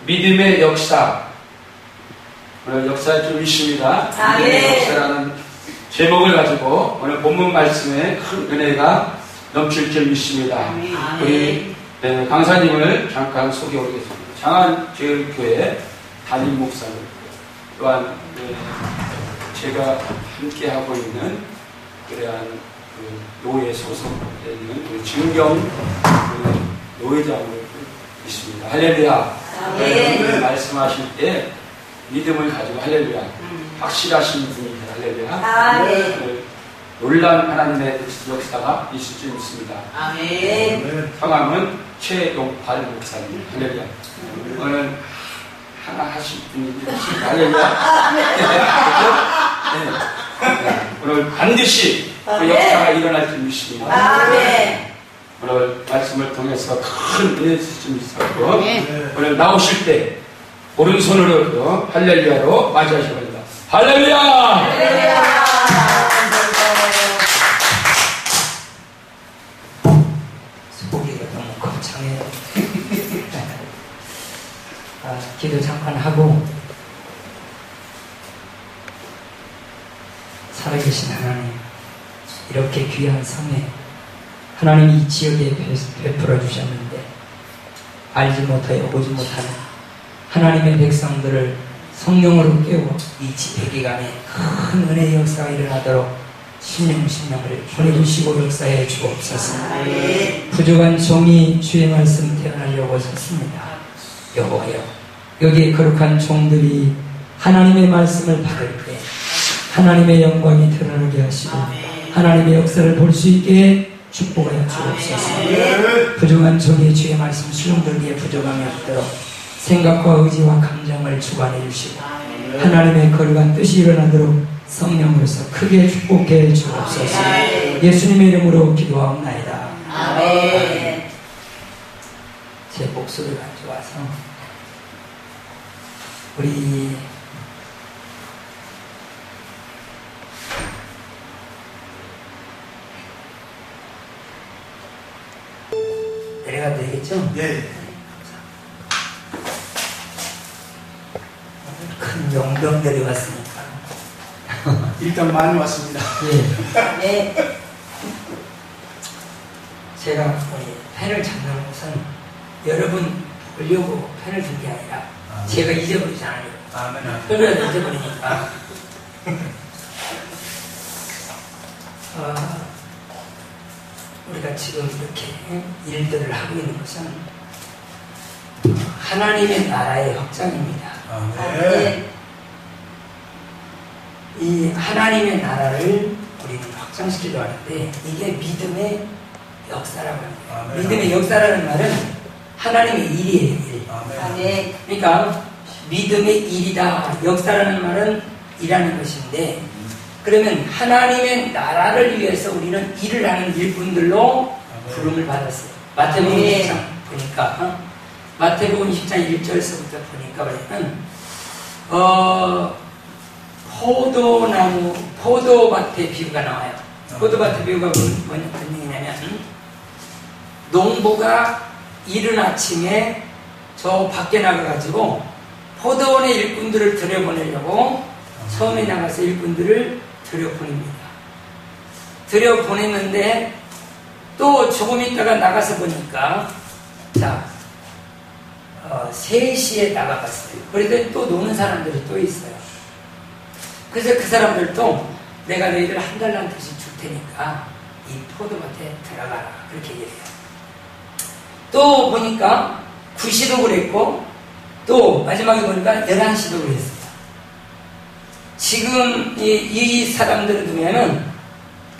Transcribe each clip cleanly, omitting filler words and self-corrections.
믿음의 역사. 오늘 역사의 좀 이슈입니다. 믿음의 역사라는 제목을 가지고 오늘 본문 말씀에 큰 은혜가 넘칠 줄 믿습니다. 우리 강사님을 잠깐 소개하겠습니다. 장안제일교회 담임 목사님, 또한 제가 함께하고 있는 그러한 노예 소속되어 있는 우리 진경 노회장을 있습니다. 할렐루야. 말씀하실 때 믿음을 가지고 할렐루야. 확실하신 분입니다. 할렐루야. 놀란 하나님의 역사가 있을 줄 믿습니다. 아멘. 성함은 최용발 목사님. 할렐루야. 오늘 하나 하실 분이 있습니다. 할렐루야. 오늘 반드시 그 역사가 일어날 줄 믿습니다. 오늘 말씀을 통해서 큰 은혜 좀 있었고, 오늘 나오실 때 오른손으로 할렐루야로 맞이하셔야 합니다. 할렐루야! 할렐루야! 소리가 너무 거창해요. 기도 잠깐 하고, 살아계신 하나님, 이렇게 귀한 성에 하나님이 이 지역에 베풀어 주셨는데 알지 못하여 보지 못하는 하나님의 백성들을 성령으로 깨워 이 집회기간에 큰 은혜의 역사가 일어나도록 신령을 보내주시고 역사해 주옵소서. 부족한 종이 주의 말씀 대언하려고 섰습니다. 여호와여, 여기에 거룩한 종들이 하나님의 말씀을 받을 때 하나님의 영광이 드러나게 하시고 하나님의 역사를 볼 수 있게 축복하여 주옵소서. 부족한 종의 주의 말씀 수용들기에 부족함이 없도록 생각과 의지와 감정을 주관해 주시고 하나님의 거룩한 뜻이 일어나도록 성령으로서 크게 축복해 주옵소서. 예수님의 이름으로 기도하옵나이다. 아멘. 제 목소리가 안 좋아서 우리 내려가도 되겠죠? 네. 큰 용병들이 왔으니까. 일단 많이 왔습니다. 네. 제가 펜을 잡는 것은 여러분 보려고 펜을 든 게 아니라 제가 잊어버리지 않아요. 그러면 잊어버리니까. 우리가 지금 이렇게 일들을 하고 있는 것은 하나님의 나라의 확장입니다. 이 하나님의 나라를 우리는 확장시키려 하는데 이게 믿음의 역사라고 합니다. 믿음의 역사라는 말은 하나님의 일이에요. 일. 그러니까 믿음의 일이다. 역사라는 말은 일하는 것인데 그러면 하나님의 나라를 위해서 우리는 일을 하는 일꾼들로 부름을 받았어요. 마태복음 10장 보니까 마태복음 10장 1절에서부터 보니까 우리는 포도밭의 비유가 나와요. 포도밭의 비유가 무슨 얘기냐면 농부가 이른 아침에 저 밖에 나가가지고 포도원의 일꾼들을 들여보내려고 처음에 나가서 일꾼들을 들여보냅니다. 들여보냈는데 또 조금 있다가 나가서 보니까 3시에 나가봤어요. 그런데 또 노는 사람들이 또 있어요. 그래서 그 사람들도 내가 너희들 한 달란트씩 줄 테니까 이 포도밭에 들어가라 그렇게 얘기해요. 또 보니까 9시도 그랬고 또 마지막에 보니까 11시도 그랬어요. 지금 이 사람들을 두면은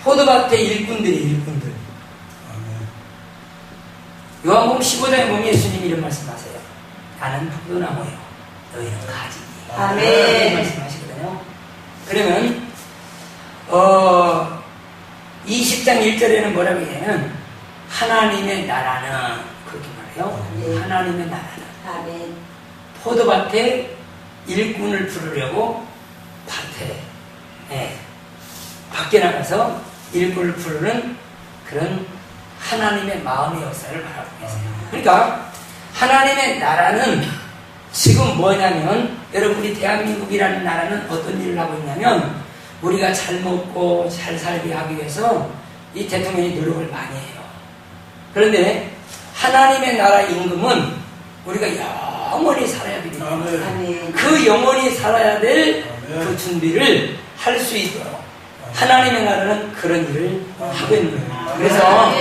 포도밭의 일꾼들. 요한복음 15장에 보면 예수님이 이런 말씀하세요. 나는 포도나무요, 너희는 가지니. 아멘. 말씀하시거든요. 그러면 20장 1절에는 뭐라고 하냐면 하나님의 나라는 그렇게 말해요. 하나님의 나라는 포도밭에 일꾼을 부르려고 밖에 나가서 일꾼을 부르는 그런 하나님의 마음의 역사를 말하고 계세요. 그러니까 하나님의 나라는 지금 뭐냐면, 여러분, 우리 대한민국이라는 나라는 어떤 일을 하고 있냐면, 우리가 잘 먹고 잘 살게 하기 위해서 이 대통령이 노력을 많이 해요. 그런데 하나님의 나라 임금은 우리가 영원히 살아야 되기 때문에 그 영원히 살아야 될 그 준비를 할 수 있도록 하나님의 나라는 그런 일을 하고 있는 거예요. 그래서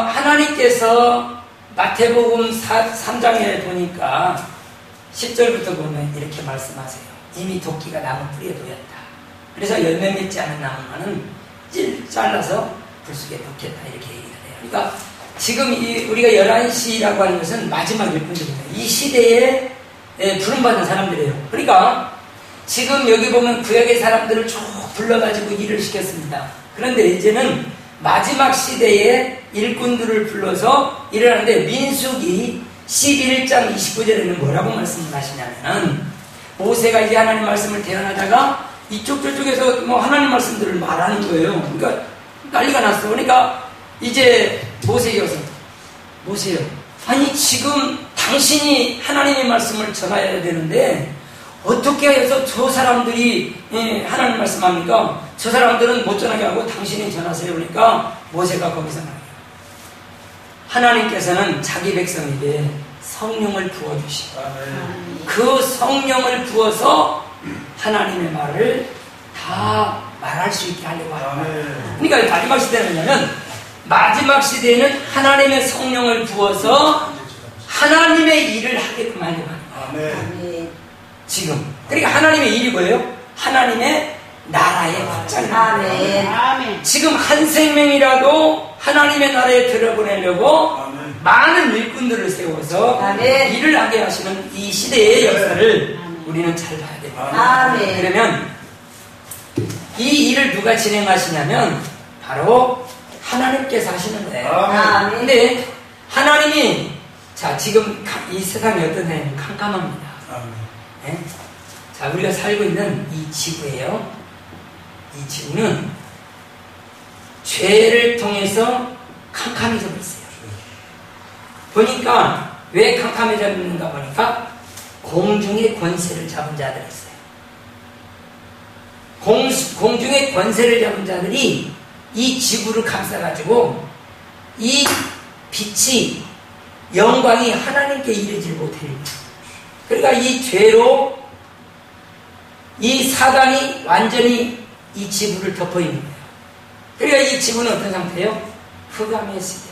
하나님께서 마태복음 3장에 보니까 10절부터 보면 이렇게 말씀하세요. 이미 도끼가 나무 뿌리에 놓였다. 그래서 열매 맺지 않은 나무만은 잘라서 불속에 넣겠다, 이렇게 얘기를 해요. 그러니까 지금 우리가 11시라고 하는 것은 마지막 일꾼들입니다. 이 시대에 부름받은 사람들이에요. 그러니까 지금 여기 보면 구약의 사람들을 쭉 불러가지고 일을 시켰습니다. 그런데 이제는 마지막 시대에 일꾼들을 불러서 일을 하는데, 민수기 11장 29절에는 뭐라고 말씀을 하시냐면, 모세가 이제 하나님 말씀을 대언하다가 이쪽 저쪽에서 뭐 하나님 말씀들을 말하는 거예요. 그러니까 난리가 났어. 그러니까 이제 모세여서, 모세요, 아니 지금 당신이 하나님의 말씀을 전해야 되는데 어떻게 해서 저 사람들이 하나님 말씀합니까? 저 사람들은 못 전하게 하고 당신이 전하세요. 그러니까 모세가 거기서 말해요. 하나님께서는 자기 백성에게 성령을 부어주시고 그 성령을 부어서 하나님의 말을 다 말할 수 있게 하려고 합니다. 그러니까 마지막 시대는 뭐냐면, 마지막 시대에는 하나님의 성령을 부어서 하나님의 일을 하게끔 하려고 합니다. 지금 그러니까 하나님의 일이 뭐예요? 하나님의 나라의 확장입니다. 지금 한 생명이라도 하나님의 나라에 들어보내려고 많은 일꾼들을 세워서 일을 하게 하시는 이 시대의 역사를 우리는 잘 봐야 됩니다. 그러면 이 일을 누가 진행하시냐면 바로 하나님께서 하시는 거예요. 근데 하나님이, 자, 지금 이 세상이 어떤 세상이면 캄캄합니다. 네? 자, 우리가 살고 있는 이 지구예요. 이 지구는 죄를 통해서 캄캄해져 있어요. 보니까 왜 캄캄해져 있는가 보니까 공중의 권세를 잡은 자들이 있어요. 공중의 권세를 잡은 자들이 이 지구를 감싸가지고 이 빛이, 영광이 하나님께 이르지 못해요. 그러니까 이 죄로 이 사단이 완전히 이 지구를 덮어있는 거예요. 그러니까 이 지구는 어떤 상태예요? 흑암의 시대,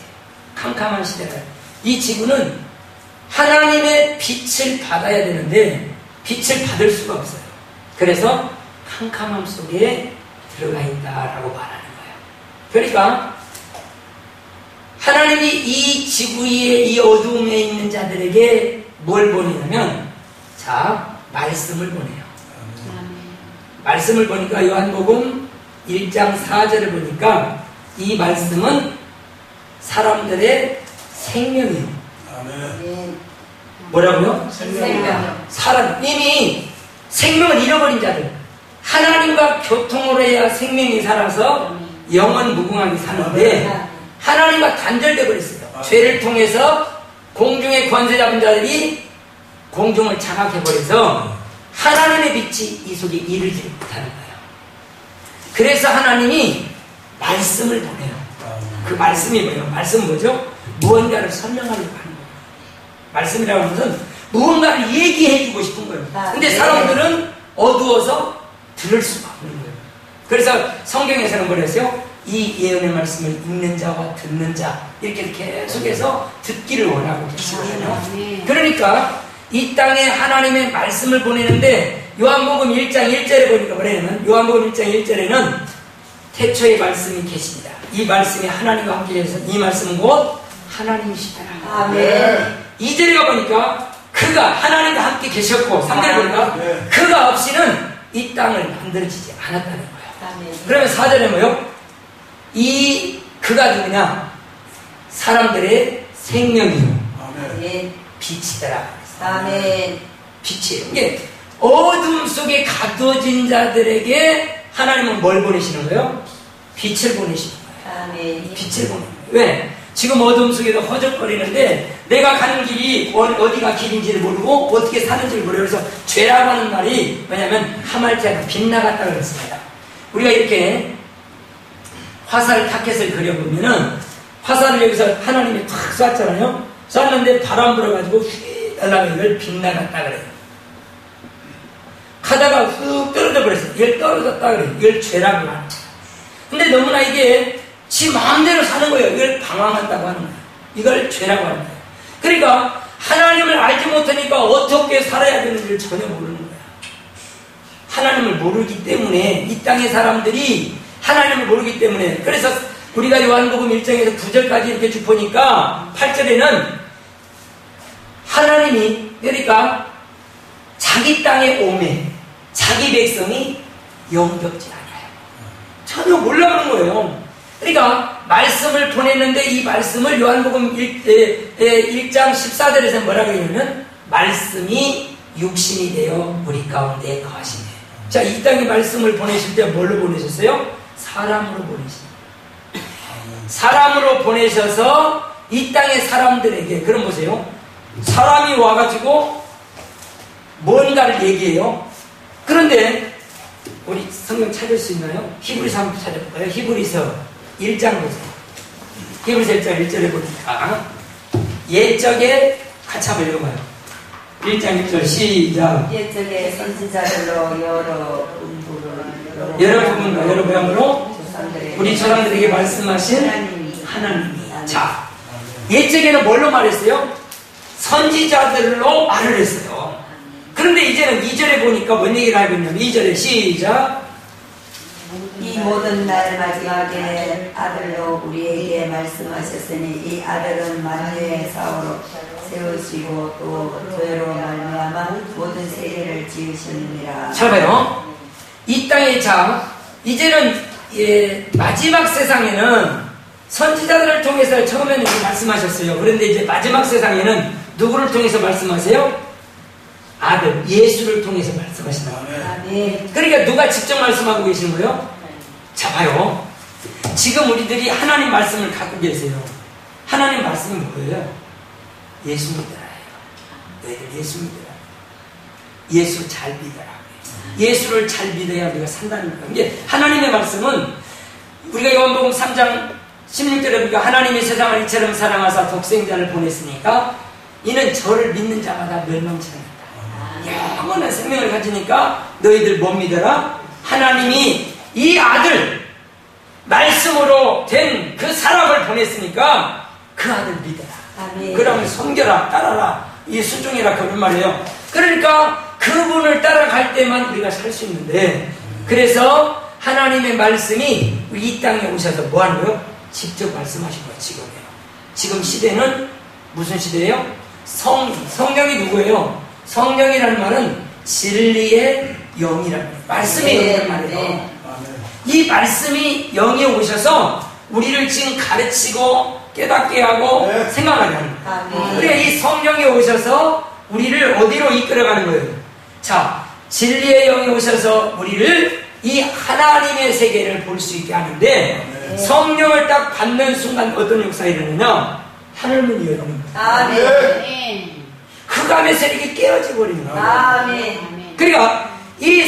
캄캄한 시대예요. 이 지구는 하나님의 빛을 받아야 되는데 빛을 받을 수가 없어요. 그래서 캄캄함 속에 들어가 있다라고 말하는 거예요. 그러니까 하나님이 이 지구 위에 이 어두움에 있는 자들에게 뭘 보내냐면, 자, 말씀을 보내요. 말씀을 보니까 요한복음 1장 4절을 보니까 이 말씀은 사람들의 생명이에요. 뭐라고요? 생명. 사람, 이미 생명을 잃어버린 자들, 하나님과 교통을 해야 생명이 살아서 영원 무궁하게 사는데 하나님과 단절되어 버렸어요. 죄를 통해서 공중의 권세 잡은 자들이 공중을 장악해버려서 하나님의 빛이 이 속에 이르지 못하는 거예요. 그래서 하나님이 말씀을 보내요. 그 말씀이 뭐예요? 말씀은 뭐죠? 무언가를 설명하려고 하는 거예요. 말씀이라고 하는 것은 무언가를 얘기해주고 싶은 거예요. 근데 사람들은 어두워서 들을 수가 없는 거예요. 그래서 성경에서는 뭐랬어요? 이 예언의 말씀을 읽는 자와 듣는 자, 이렇게 계속해서 듣기를 원하고 계시거든요. 그러니까 이 땅에 하나님의 말씀을 보내는데, 요한복음 1장 1절에 보니까 뭐냐면, 요한복음 1장 1절에는 태초에 말씀이 계십니다. 이 말씀이 하나님과 함께 해서 이 말씀은 곧 하나님이시다. 아멘. 2절에 가보니까 그가 하나님과 함께 계셨고, 3절에 보니까 그가 없이는 이 땅을 만들어지지 않았다는 거예요. 아멘. 그러면 4절에 뭐요? 이 그가 누구냐? 사람들의 생명이요. 아멘. 빛이더라. 아멘. 빛이에요. 이게 어둠 속에 가둬진 자들에게 하나님은 뭘 보내시는 거예요? 빛을 보내시는 거예요. 아멘. 빛을 보내는 거예요. 왜? 지금 어둠 속에도 허적거리는데 내가 가는 길이 어디가 길인지를 모르고 어떻게 사는지를 모르고 그래서 죄라고 하는 말이 뭐냐면 하말티아가 빗나갔다 그랬습니다. 우리가 이렇게 화살 타켓을 그려보면은 화살을 여기서 하나님이 탁 쐈잖아요. 쐈는데 바람 불어가지고 휙 날아가 이걸 빗나갔다 그래요. 가다가 훅 떨어져 버렸어요. 이걸 떨어졌다 그래요. 이걸 죄라고 하는 거예요. 근데 너무나 이게 지 마음대로 사는 거예요. 이걸 방황한다고 하는 거예요. 이걸 죄라고 하는 거예요. 그러니까 하나님을 알지 못하니까 어떻게 살아야 되는지를 전혀 모르는 거예요. 하나님을 모르기 때문에 이 땅의 사람들이 하나님을 모르기 때문에 그래서 우리가 요한복음 1장에서 9절까지 이렇게 쭉 보니까 8절에는 하나님이 그러니까 자기 땅에 오매 자기 백성이 영접지 않아요. 전혀 몰라보는 거예요. 그러니까 말씀을 보냈는데 이 말씀을 요한복음 1장 14절에서 뭐라고 하냐면 말씀이 육신이 되어 우리 가운데 거하시네. 자, 이 땅에 말씀을 보내실 때 뭘로 보내셨어요? 사람으로 보내십니다. 사람으로 보내셔서 이 땅의 사람들에게 그럼 보세요. 사람이 와가지고 뭔가를 얘기해요. 그런데 우리 성경 찾을 수 있나요? 히브리서 한번 찾아볼까요? 히브리서 1장 보세요. 히브리서 1장 1절에 보니까 옛적에 같이 한번 읽어봐요. 1장 1절 시작. 옛적에 선지자들로 여러 부분과 여러 모양으로 우리 조상들에게 말씀하신 하나님이. 자, 옛적에는 뭘로 말했어요? 선지자들로 말을 했어요. 그런데 이제는 2절에 보니까 뭔 얘기를 하고 있냐면 2절에 시작. 이 모든 날 마지막에 아들로 우리에게 말씀하셨으니 이 아들은 만유의 사후로 세우시고 또 죄로 말미암아 모든 세계를 지으셨느니라. 잘 봐요. 이 땅의 자 이제는 마지막 세상에는 선지자들을 통해서 처음에는 말씀하셨어요. 그런데 이제 마지막 세상에는 누구를 통해서 말씀하세요? 아들 예수를 통해서 말씀하신다. 아멘. 그러니까 누가 직접 말씀하고 계시는 거예요? 자 봐요. 지금 우리들이 하나님 말씀을 갖고 계세요. 하나님 말씀이 뭐예요? 예수 믿으라예요. 너희들 예수 믿으라. 예수 잘 믿어라. 예수를 잘 믿어야 우리가 산다는 거예요. 이게 하나님의 말씀은 우리가 요한복음 3장 16절에 보니까 하나님이 세상을 이처럼 사랑하사 독생자를 보냈으니까 이는 저를 믿는 자마다 멸망치 않는다. 영원한 생명을 가지니까 너희들 못 믿어라. 하나님이 이 아들 말씀으로 된 그 사람을 보냈으니까 그 아들 믿어라. 아멘. 그러면 섬겨라 따라라 이 수종이라 그런 말이에요. 그러니까 그분을 따라갈 때만 우리가 살 수 있는데 그래서 하나님의 말씀이 이 땅에 오셔서 뭐 하는 거예요? 직접 말씀하신 거예요. 지금이요. 지금 시대는 무슨 시대예요? 성령이 누구예요? 성령이라는 말은 진리의 영이라는 거예요. 말씀의 영이라는 말이에요. 이 말씀이 영이 오셔서 우리를 지금 가르치고 깨닫게 하고 생각하게 하는 거예요. 그러니까 이 성령이 오셔서 우리를 어디로 이끌어가는 거예요? 자, 진리의 영이 오셔서 우리를 이 하나님의 세계를 볼 수 있게 하는데 성령을 딱 받는 순간 어떤 역사가 일어나냐? 하늘문이 열리는 거예요. 아멘. 흑암의 세력이 깨어져 버리는 거예요. 아멘. 그러니까 이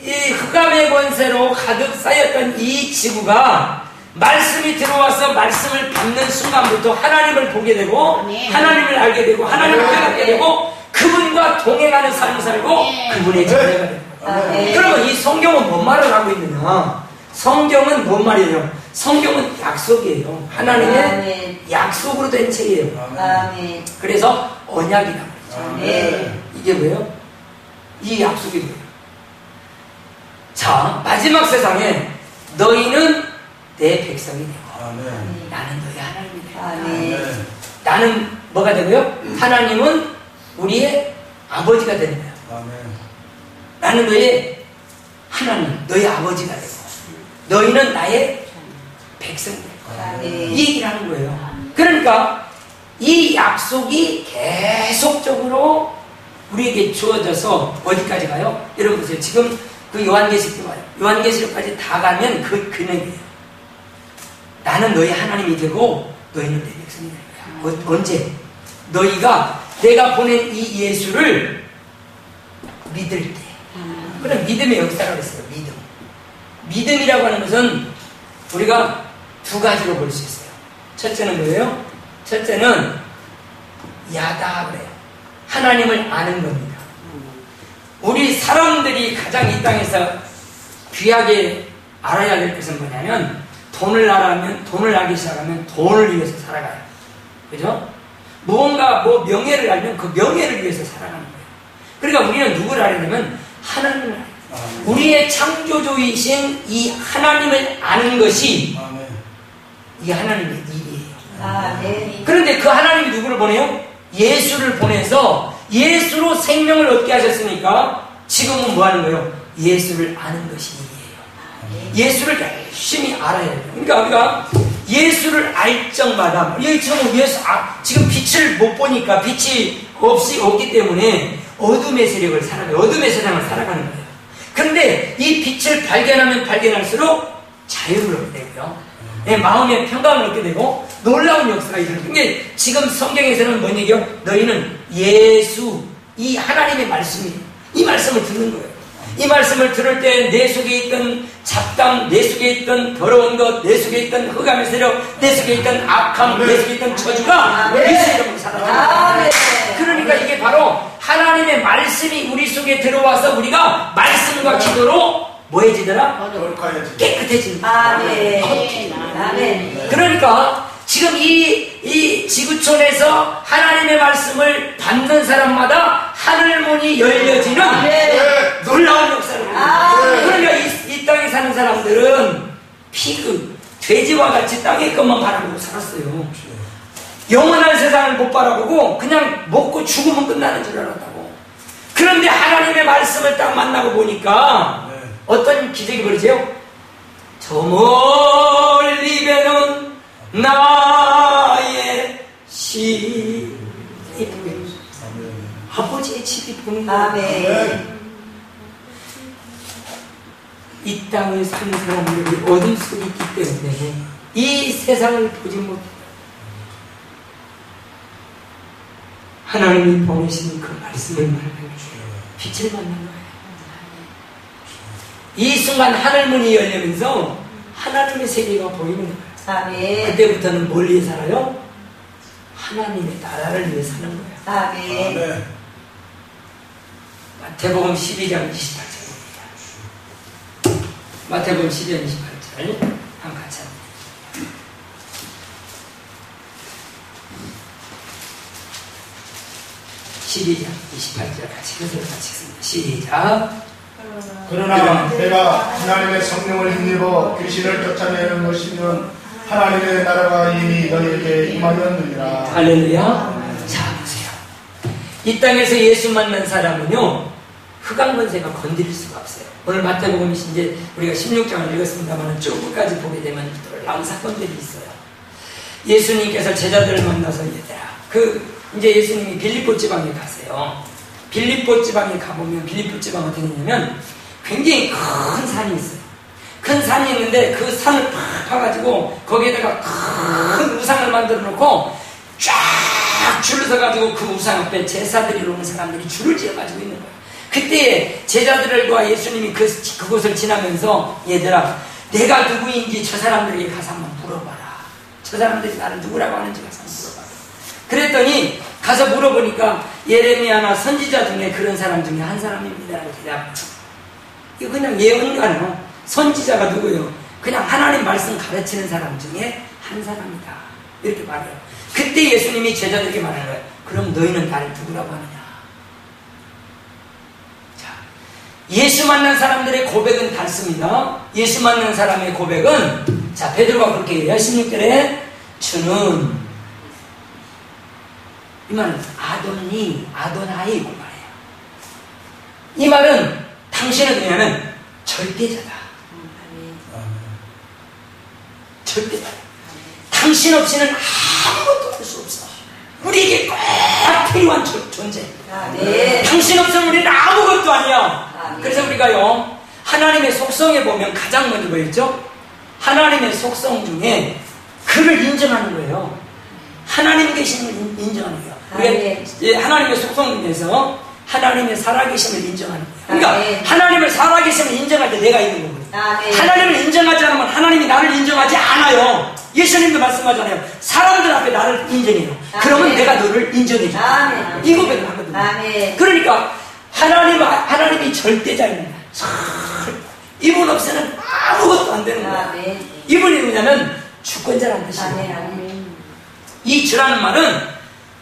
흑암의 권세로 가득 쌓였던 이 지구가 말씀이 들어와서 말씀을 받는 순간부터 하나님을 보게 되고 하나님을 알게 되고 하나님을 깨닫게 되고 그분과 동행하는 삶을 살고 그분의 자녀가 되는 거예요. 그러면 이 성경은 뭔 말을 하고 있느냐? 성경은 뭔 말이에요? 성경은 약속이에요. 하나님의 약속으로 된 책이에요. 아멘. 그래서 언약이라고 그러죠. 아멘. 이게 뭐예요? 이 약속이 뭐예요? 자, 마지막 세상에 너희는 내 백성이 되고 나는 너희 하나님이 되고 아멘. 나는 뭐가 되고요? 하나님은 우리의 아버지가 되는 거예요. 나는 너의 하나님, 너의 아버지가 되고 너희는 나의 백성이 되고 이 얘기를 하는 거예요. 그러니까 이 약속이 계속적으로 우리에게 주어져서 어디까지 가요? 여러분 보세요. 지금 그 요한계시록 봐요. 요한계시록까지 다 가면 그 근액이에요. 나는 너희 하나님이 되고 너희는 내 백성이다. 언제? 너희가 내가 보낸 이 예수를 믿을 때. 그럼 믿음의 역사라고 했어요. 믿음이라고 하는 것은 우리가 두 가지로 볼 수 있어요. 첫째는 뭐예요? 첫째는 야다 그래요. 하나님을 아는 겁니다. 우리 사람들이 가장 이 땅에서 귀하게 알아야 될 것은 뭐냐면 돈을 알기 시작하면 돈을 위해서 살아가요. 그죠? 무언가 명예를 알면 그 명예를 위해서 살아가는 거예요. 그러니까 우리는 누구를 알려면 하나님을 알아요. 우리의 창조주이신 이 하나님을 아는 것이 이 하나님의 일이에요. 그런데 그 하나님이 누구를 보내요? 예수를 보내서 예수로 생명을 얻게 하셨으니까 지금은 뭐 하는 거예요? 예수를 아는 것이 일이에요. 예수를 열심히 알아야 돼요. 그러니까 우리가 예수를 알 적마다 지금 빛을 못 보니까 빛이 없기 때문에 어둠의 세력을 살아가요. 어둠의 세상을 살아가는 거예요. 그런데 이 빛을 발견하면 발견할수록 자유를 얻게 되고요. 마음의 평강을 얻게 되고 놀라운 역사가 일어나요. 근데 지금 성경에서는 뭔 얘기요? 너희는 예수, 이 하나님의 말씀이에요. 이 말씀을 듣는 거예요. 이 말씀을 들을 때 내 속에 있던 잡담, 내 속에 있던 더러운 것, 내 속에 있던 흑암의 세력, 내 속에 있던 악함, 내 속에 있던 저주가 예수 이름으로 사라져요. 그러니까 이게 바로 하나님의 말씀이 우리 속에 들어와서 우리가 말씀과 기도로 뭐해지더라? 깨끗해진다. 그러니까 지금 이 지구촌에서 하나님의 말씀을 받는 사람마다 하늘문이 열려지는 놀라운 역사를 그러니까 이 땅에 사는 사람들은 피그, 돼지와 같이 땅의 것만 바라보고 살았어요. 영원한 세상을 못 바라보고 그냥 먹고 죽으면 끝나는 줄 알았다고. 그런데 하나님의 말씀을 딱 만나고 보니까 어떤 기적이 벌어져요? 저 멀리 배는 나의 집이 보여요. 아버지의 집이 보는 거예요. 이 땅에 사는 사람들이 어둠 속에 있기 때문에 이 세상을 보지 못해요. 하나님이 보내신 그 말씀을 만나는 빛을 만난 거예요. 이 순간 하늘문이 열리면서 하나님의 세계가 보이는 거예요. 그때부터는 뭘 위해 살아요? 하나님의 나라를 위해 사는 거예요. 마태복음 12장 28절입니다. 마태복음 12장 28절 한번 같이 합니다. 12장 28절 같이 읽습니다. 시작. 그러나 내가 하나님의 성령을 힘입어 귀신을 쫓아내는 것이면 하나님의 나라가 이미 너희에게 임하였느니라. 할렐루야. 자 보세요. 이 땅에서 예수 만난 사람은요 흑암 권세가 건드릴 수가 없어요. 오늘 마태복음이 이제 우리가 16장을 읽었습니다만 쭉 끝까지 보게 되면 놀라운 사건들이 있어요. 예수님께서 제자들을 만나서 얘들아, 이제 예수님이 빌립보 지방에 가세요. 빌립보 지방에 가보면 빌립보 지방 어떻게 되냐면 굉장히 큰 산이 있어요. 큰 산이 있는데 그 산을 팍 파가지고 거기에다가 큰 우상을 만들어 놓고 쫙 줄을 서가지고 그 우상 앞에 제사드리러 오는 사람들이 줄을 지어가지고 있는 거예요. 그때 제자들과 예수님이 그곳을 지나면서 얘들아, 내가 누구인지 저 사람들에게 가서 한번 물어봐라. 저 사람들이 나를 누구라고 하는지 가서 한번 물어봐라. 그랬더니 가서 물어보니까 예레미야나 선지자 중에 그런 사람 중에 한 사람입니다라고 대답해요. 이거 그냥 예언가는 선지자가 누구예요? 그냥 하나님 말씀 가르치는 사람 중에 한 사람이다. 이렇게 말해요. 그때 예수님이 제자들에게 말하는 거예요. 그럼 너희는 나를 누구라고 하느냐? 자, 예수 만난 사람들의 고백은 닮습니다. 예수 만난 사람의 고백은 자, 베드로가 그렇게 해요. 16절에 주는 이 말은 아도나이 그 말이에요. 이 말은 당신은 뭐냐면 절대자다. 절대자. 당신 없이는 아무것도 할 수 없어. 우리에게 꼭 필요한 존재. 당신 없으면 우리는 아무것도 아니야. 그래서 우리가요 하나님의 속성에 보면 가장 먼저 뭐였죠? 하나님의 속성 중에 그를 인정하는 거예요. 하나님 계심을 인정하는 거예요. 우리가 하나님의 속성에서 하나님의 살아계심을 인정하는 거예요. 그러니까 하나님을 살아계심을 인정할 때 내가 있는 거거든요. 하나님을 인정하지 않으면 하나님이 나를 인정하지 않아요. 예수님도 말씀하잖아요. 사람들 앞에 나를 인정해요. 그러면 내가 너를 인정해줘. 이 고백을 하거든요. 그러니까 하나님이 절대자입니다. 이분 없이는 아무것도 안 되는 거예요. 이분이 누구냐면 주권자라는 뜻이에요. 이 주라는 말은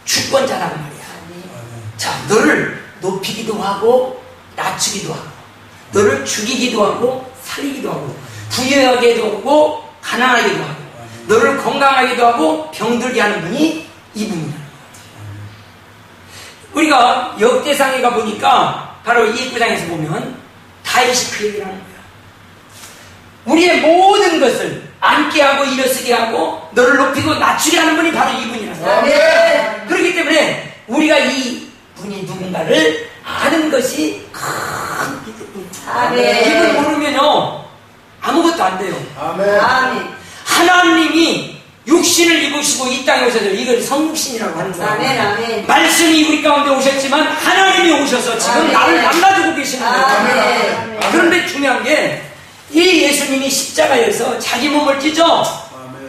주권자라는 말이야. 자, 너를 높이기도 하고 낮추기도 하고 너를 죽이기도 하고 살리기도 하고 부유하게도 하고 가난하게도 하고 너를 건강하게도 하고 병들게 하는 분이 이분이라는 거예요. 우리가 역대상에 가보니까 바로 이 구장에서 보면 다윗이 그 얘기를 하는 거예요. 우리의 모든 것을 앉게 하고 일어서게 하고 너를 높이고 낮추게 하는 분이 바로 이분이라는 거예요. 그렇기 때문에 우리가 이 분이 누군가를 아는 것이 큰 기쁨입니다. 이걸 모르면요 아무것도 안 돼요. 하나님이 육신을 입으시고 이 땅에 오셔서 이걸 성육신이라고 하는 거예요. 말씀이 우리 가운데 오셨지만 하나님이 오셔서 지금 나를 만나주고 계시는 거예요. 그런데 중요한 게 이 예수님이 십자가에서 자기 몸을 찢어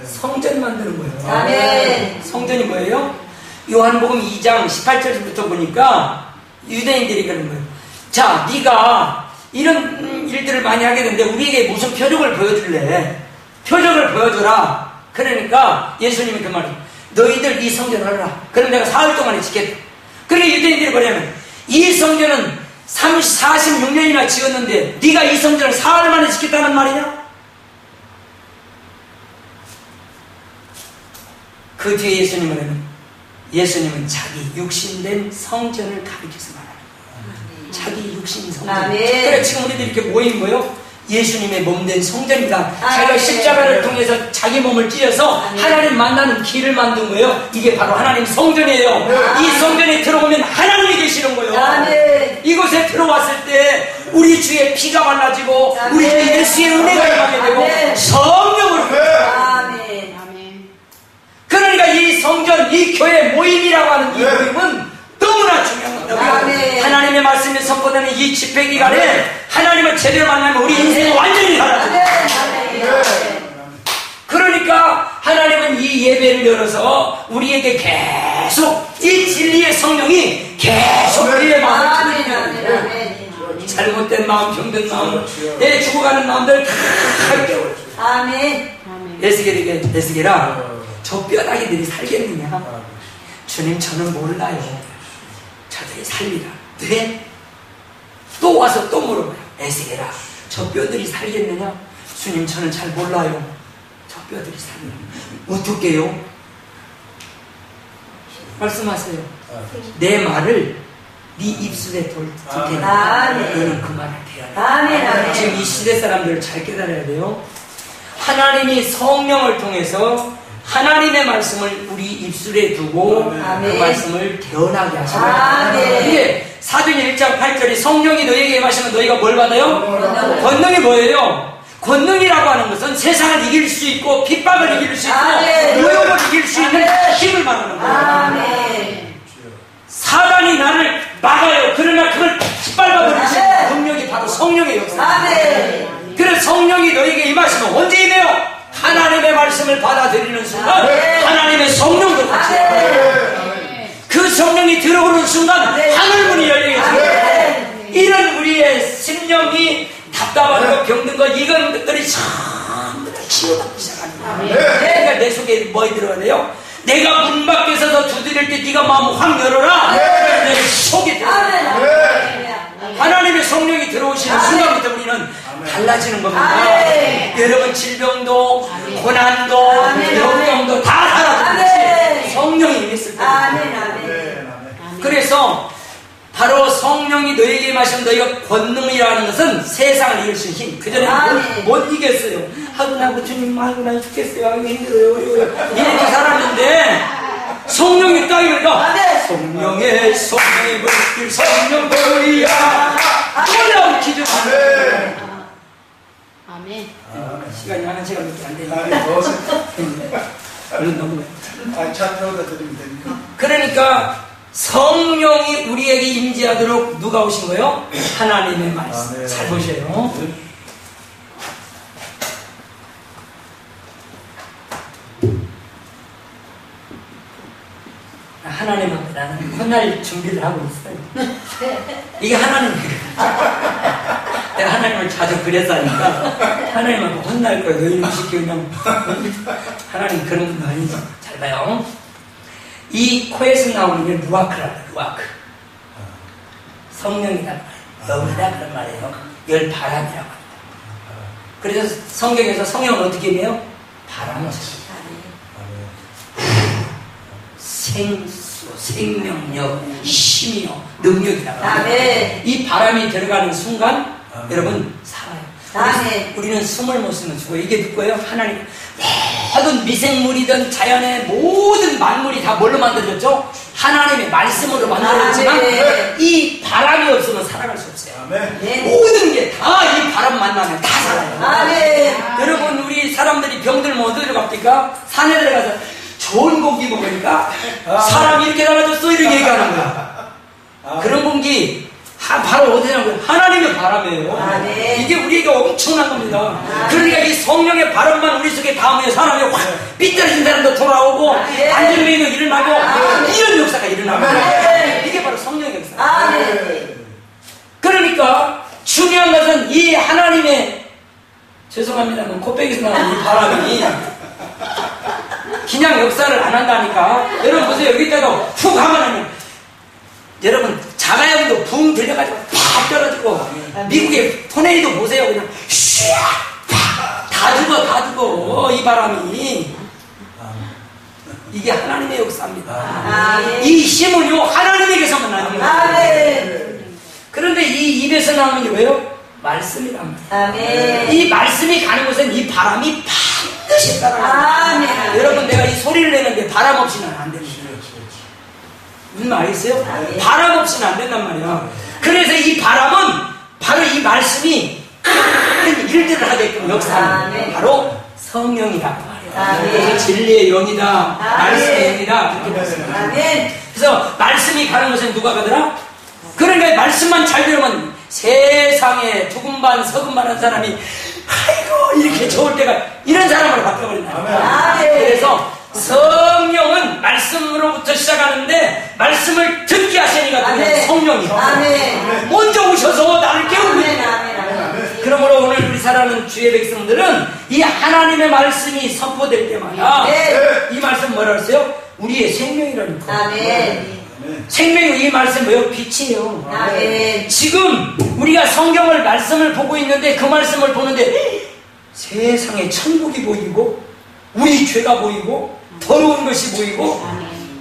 성전 만드는 거예요. 성전이 뭐예요? 요한복음 2장 18절부터 보니까 유대인들이 그러는 거예요. 자, 네가 이런 일들을 많이 하게 되는데 우리에게 무슨 표적을 보여줄래? 표적을 보여줘라. 그러니까 예수님이 그 말이에요. 너희들 이 성전을 하라. 그럼 내가 사흘 동안에 지켰다. 그러니까 유대인들이 뭐냐면 이 성전은 46년이나 지었는데 네가 이 성전을 사흘 만에 지켰다는 말이냐? 그 뒤에 예수님은 하면 예수님은 자기 육신된 성전을 가리켜서 말하는 거예요. 자기 육신 성전. 그래 지금 우리들 이렇게 모이는 거예요. 예수님의 몸된 성전이다. 자기가 십자가를 통해서 자기 몸을 찢어서 하나님 만나는 길을 만든 거예요. 이게 바로 하나님 성전이에요. 이 성전에 들어오면 하나님이 계시는 거예요. 이곳에 들어왔을 때 우리 주의 피가 발라지고 우리 주의 예수의 은혜가 임하게 되고 성령으로 그러니까 이 성전, 이 교회 모임이라고 하는 이 모임은 너무나 중요한 거예요. 하나님의 말씀이 선포되는 이 집회 기간에 하나님을 제대로 만나면 우리 인생이 완전히 달라져요. 그러니까 하나님은 이 예배를 열어서 우리에게 계속 이 진리의 성령이 계속 우리의 마음을 찔러요. 잘못된 마음, 병든 마음, 내 죽어가는 마음들 다 깨워요. 에스겔에게 에스겔아, 저 뼈다귀들이 살겠느냐? 주님 저는 몰라요. 저들이 살리라. 네? 또 와서 또 물어봐요. 에스겔아, 저 뼈들이 살겠느냐? 주님 저는 잘 몰라요. 저 뼈들이 살리라. 어떻게요? 말씀하세요. 내 말을 네 입술에 둘 테니 너는 그 말을 대하라. 지금 이 시대 사람들을 잘 깨달아야 돼요. 하나님이 성령을 통해서 하나님의 말씀을 우리 입술에 두고 그 말씀을 대언하게 하십니다. 이게 사도행 1장 8절이 성령이 너희에게 임하시면 너희가 뭘 받아요? 권능이 뭐예요? 권능이라고 하는 것은 세상을 이길 수 있고 핍박을 이길 수 있고 모욕을 이길 수 있는 힘을 말하는 거예요. 사단이 나를 막아요. 그러나 그걸 짓밟아버릴 수 있는 능력이 바로 성령의 역사입니다. 그래서 성령이 너희에게 임하시면 언제 임해요? 하나님의 말씀을 받아들이는 순간 하나님의 성령도 같이 그 성령이 들어오는 순간 하늘문이 열리겠습니다. 이런 우리의 심령이 답답하고 병든 것 이런 것들이 전부 다 치유받기 시작합니다. 그러니까 내 속에 뭐 들어야 돼요? 내가 문 밖에 서서 두드릴 때 네가 마음 확 열어라. 내 속에 들어요. 하나님의 성령이 들어오시는 순간부터 우리는 달라지는 겁니다. 여러분 질병도 고난도 영병도 다 사라지는 것이 성령이 임했을 때. 그래서 바로 성령이 너에게 임하시면 너희가 권능이라는 것은 세상을 이길 수 있는 힘. 그전에는 못 이겼어요. 하고 주님 아이고 나 죽겠어요. 아이고 힘들어요. 이렇게 살았는데 성령이 딱 이러니까 성령의 성령의 물길 성령 보이야 놀라운 기적이 아멘. 시간이 한 시간밖에 안 되니까 얼른 넘어가요. 차 태워다 드리면 됩니까? 그러니까 성령이 우리에게 임재하도록 누가 오신 거예요? 하나님의 말씀. 네. 잘 보세요. 하나님 앞에 나는 혼날 준비를 하고 있어요. 이게 하나님이에요. 내가 하나님을 자주 그랬으니까 하나님 앞에 혼날 거예요. 너희는 시키면 하나님 그런 거 아니죠. 잘 봐요. 이 코에서 나오는 게 루아크라고, 루아크. 성령이란 말이에요. 영이다 그런 말이에요. 열 바람이라고 합니다. 그래서 성경에서 성령은 어떻게 해요? 바람을 생수, 생명력, 힘이요, 능력이라고 합니다. 이 바람이 들어가는 순간 여러분 살아요. 우리는 숨을 못 쉬면 죽어요. 이게 누구예요? 하나님. 모든 미생물이든 자연의 모든 만물이 다 뭘로 만들어졌죠? 하나님의 말씀으로 만들어졌지만 이 바람이 없으면 살아갈 수 없어요. 모든 게 다 이 바람 만나면 다 살아요. 여러분 우리 사람들이 병들면 어디로 갑니까? 산에 들어가서 좋은 공기 먹으니까 사람이 이렇게 달라졌어 이렇게 얘기하는 거야. 그런 공기 바로 어디냐고요? 하나님의 바람이에요. 이게 우리에게 엄청난 겁니다. 그러니까 이 성령의 바람만 우리 속에 닿으면 사람이 확 삐뚤어진 사람도 돌아오고 안전병도 일어나고 이런 역사가 일어나고 이게 바로 성령의 역사예요. 그러니까 중요한 것은 이 하나님의 죄송합니다. 코빼기에서 나오는 이 바람이 그냥 역사를 안 한다니까. 여러분 보세요. 여기다가 푹 하면 여러분 자가용도 붕 들려가지고 팍 떨어지고 미국의 토네이도 보세요. 그냥 다 죽어 이 바람이. 이게 하나님의 역사입니다. 이 힘은요 하나님에게서만 나는 거예요. 그런데 이 입에서 나오는 게 왜요? 말씀이란 말이에요. 이 말씀이 가는 곳엔 이 바람이 반드시 따라가요. 여러분 내가 이 소리를 내는데 바람 없이는 안 됩니다. 무슨 말이겠어요? 바람 없이는 안 된단 말이야. 그래서 이 바람은 바로 이 말씀이 큰 일들을 하게끔 역사하는 바로 성령이라고 말이에요. 그래서 진리의 영이다, 말씀의 영이다 그렇게 말씀합니다. 그래서 말씀이 가는 곳에 누가 가더라? 그러니까 말씀만 잘 들으면 세상에 두근반 서근반한 사람이 아이고 이렇게 좋을 때가 이런 사람으로 바뀌어버린다. 그래서 성령은 말씀으로부터 시작하는데 말씀을 듣게 하시니까 그냥 성령이요. 먼저 오셔서 나를 깨우고 그러므로 오늘 우리 사랑하는 주의 백성들은 이 하나님의 말씀이 선포될 때마다 이 말씀 뭐라 그랬어요? 우리의 생명이라니까. 생명이 이 말씀 뭐예요? 빛이에요. 지금 우리가 성경을 말씀을 보고 있는데 그 말씀을 보는데 세상에 천국이 보이고 우리 죄가 보이고 더러운 것이 보이고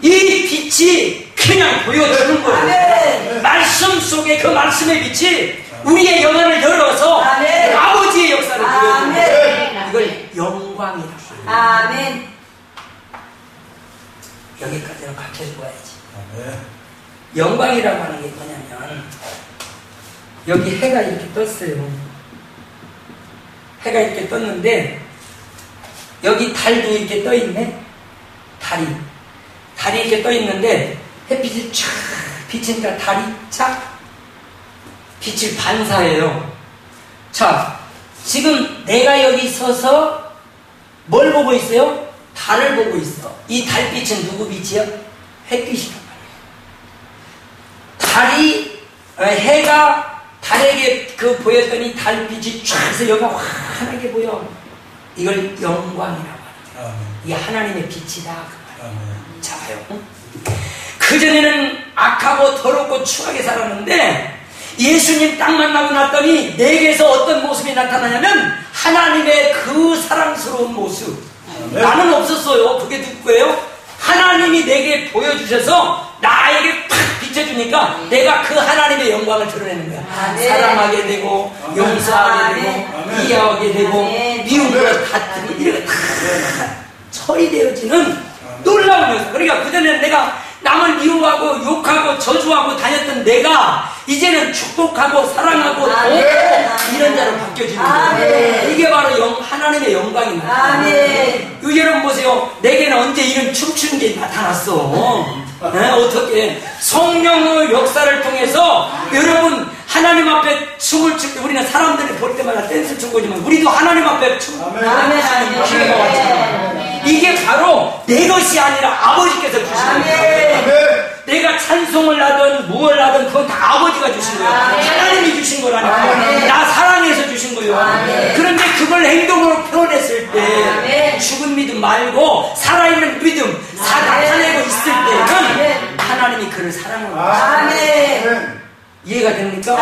이 빛이 그냥 보여주는 거예요. 말씀 속에 그 말씀의 빛이 우리의 영혼을 열어서 아버지의 역사를 보여주는 거예요. 이걸 영광이라고 해요. 여기까지는 가르쳐줘야지. 영광이라고 하는 게 뭐냐면 여기 해가 이렇게 떴어요. 해가 이렇게 떴는데 여기 달도 이렇게 떠있네. 달이 이렇게 떠있는데 햇빛이 쫙 비치니까 달이 쫙 빛을 반사해요. 자, 지금 내가 여기 서서 뭘 보고 있어요? 달을 보고 있어. 이 달빛은 누구 빛이야? 햇빛이란 말이에요. 해가 달에게 보였더니 달빛이 쫙 해서 여기가 환하게 보여. 이걸 영광이라고 합니다. 이게 하나님의 빛이다 그 말이에요. 자 봐요. 그전에는 악하고 더럽고 추하게 살았는데 예수님 딱 만나고 났더니 내게서 어떤 모습이 나타나냐면 하나님의 그 사랑스러운 모습. 나는 없었어요. 그게 누구예요? 하나님이 내게 보여주셔서 나에게 팍 비춰주니까 내가 그 하나님의 영광을 드러내는 거야. 사랑하게 되고 용서하게 되고 이해하게 되고 미운 걸 다투고 이렇게 다 처리되어지는 놀라운 역사. 그러니까 그전에는 내가 남을 미워하고 욕하고 저주하고 다녔던 내가 이제는 축복하고 사랑하고 도우고 이런 자로 바뀌어지는 거예요. 이게 바로 하나님의 영광입니다. 여러분 보세요. 내게는 언제 이런 춤추는 게 나타났어. 네? 어떻게 성령의 역사를 통해서 여러분 하나님 앞에 춤을 출 때 우리는 사람들이 볼 때마다 댄스 춘 거지만 우리도 하나님 앞에 춤을 추는 기회가 왔잖아요. 이게 바로 내 것이 아니라 아버지께서 주시는 거예요. 내가 찬송을 하든 무엇을 하든 그건 다 아버지가 주신 거예요. 하나님이 주신 거라니까. 나 사랑해서 주신 거예요. 그런데 그걸 행동으로 표현했을 때 죽은 믿음 말고 살아있는 믿음 나타내고 있을 때는 하나님이 그를 사랑하는 거예요. 이해가 됩니까?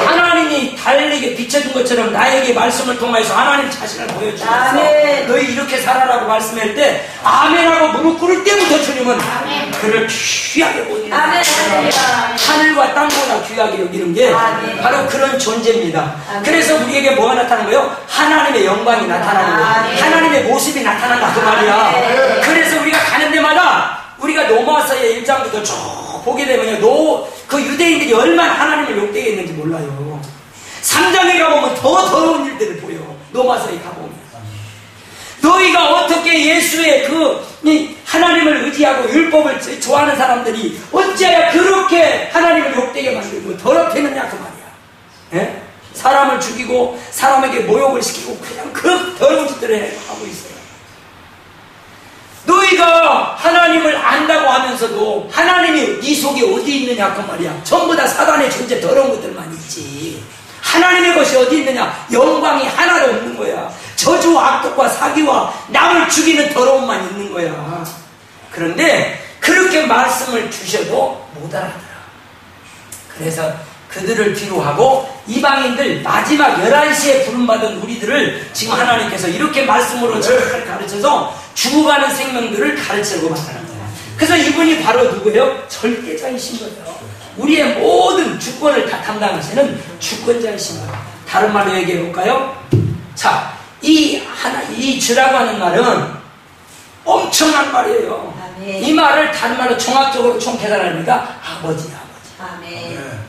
하나님이 달에게 비춰준 것처럼 나에게 말씀을 통해서 하나님 자신을 보여주셔서 너희 이렇게 살아라고 말씀할 때 아멘하고 무릎 꿇을 때부터 주님은 그를 귀하게 보는 거예요. 하늘과 땅보다 귀하게 여기는 게 바로 그런 존재입니다. 그래서 우리에게 뭐가 나타나는 거예요? 하나님의 영광이 나타나는 거예요. 하나님의 모습이 나타난다 그 말이야. 그래서 우리가 가는 데마다 우리가 로마서의 1장부터 쭉 보게 되면요, 그 유대인들이 얼마나 하나님을 욕되게 했는지 몰라요. 3장에 가보면 더 더러운 일들을 보여. 로마서에 가보면 너희가 어떻게 예수의 하나님을 의지하고 율법을 좋아하는 사람들이 어찌하여 그렇게 하나님을 욕되게 만들고 더럽히느냐 그 말이야. 예? 사람을 죽이고 사람에게 모욕을 시키고 그냥 그 더러운 짓들을 하고 있어요. 너희가 하나님을 안다고 하면서도 하나님이 네 속에 어디 있느냐 그 말이야. 전부 다 사단의 존재 더러운 것들만 있지. 하나님의 것이 어디 있느냐? 영광이 하나도 없는 거야. 저주와 악독과 사기와 남을 죽이는 더러움만 있는 거야. 그런데 그렇게 말씀을 주셔도 못 알아들어. 그래서 그들을 뒤로하고 이방인들 마지막 11시에 부름받은 우리들을 지금 하나님께서 이렇게 말씀으로 정확하게 가르쳐서 죽어가는 생명들을 가르치려고 말하는 거예요. 그래서 이분이 바로 누구예요? 절대자이신 거예요. 우리의 모든 주권을 다 담당하시는 주권자이신 거예요. 다른 말로 얘기해 볼까요? 자, 이 주라고 하는 말은 엄청난 말이에요. 아멘. 이 말을 다른 말로 종합적으로 총 계산합니다. 아버지. 아멘.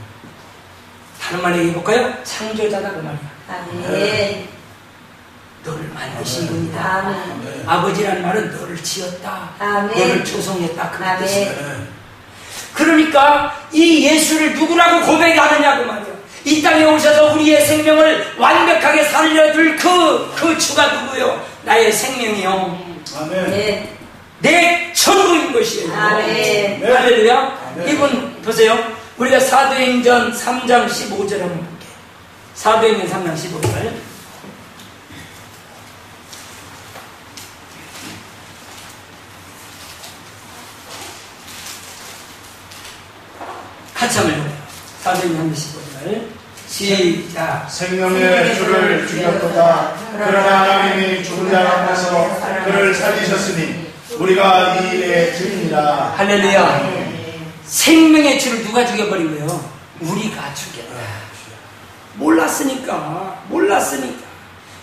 다른 말로 얘기해 볼까요? 창조자다 그 말이야. 아멘. 너를 만드신 분이다. 아멘. 아버지라는 말은 너를 지었다. 아멘. 너를 조성했다. 그 뜻이에요. 그러니까 이 예수를 누구라고 고백하느냐고 말이야. 이 땅에 오셔서 우리의 생명을 완벽하게 살려줄 그 주가 누구요? 나의 생명이요. 아멘. 내 전부인 것이에요. 아멘. 할렐루야. 이분 보세요. 우리가 사도행전 3장 15절 한번 볼게요. 사도행전 3장 15절. 같이 한번 해볼게요. 사도행전 15절. 시작. 생명의 주를 죽였도다. 그러나 하나님이 죽은 자 가운데서 그를 살리셨으니 우리가 이 일에 증인이라. 할렐루야. 생명의 주를 누가 죽여버린 거예요? 우리가 죽였다. 몰랐으니까.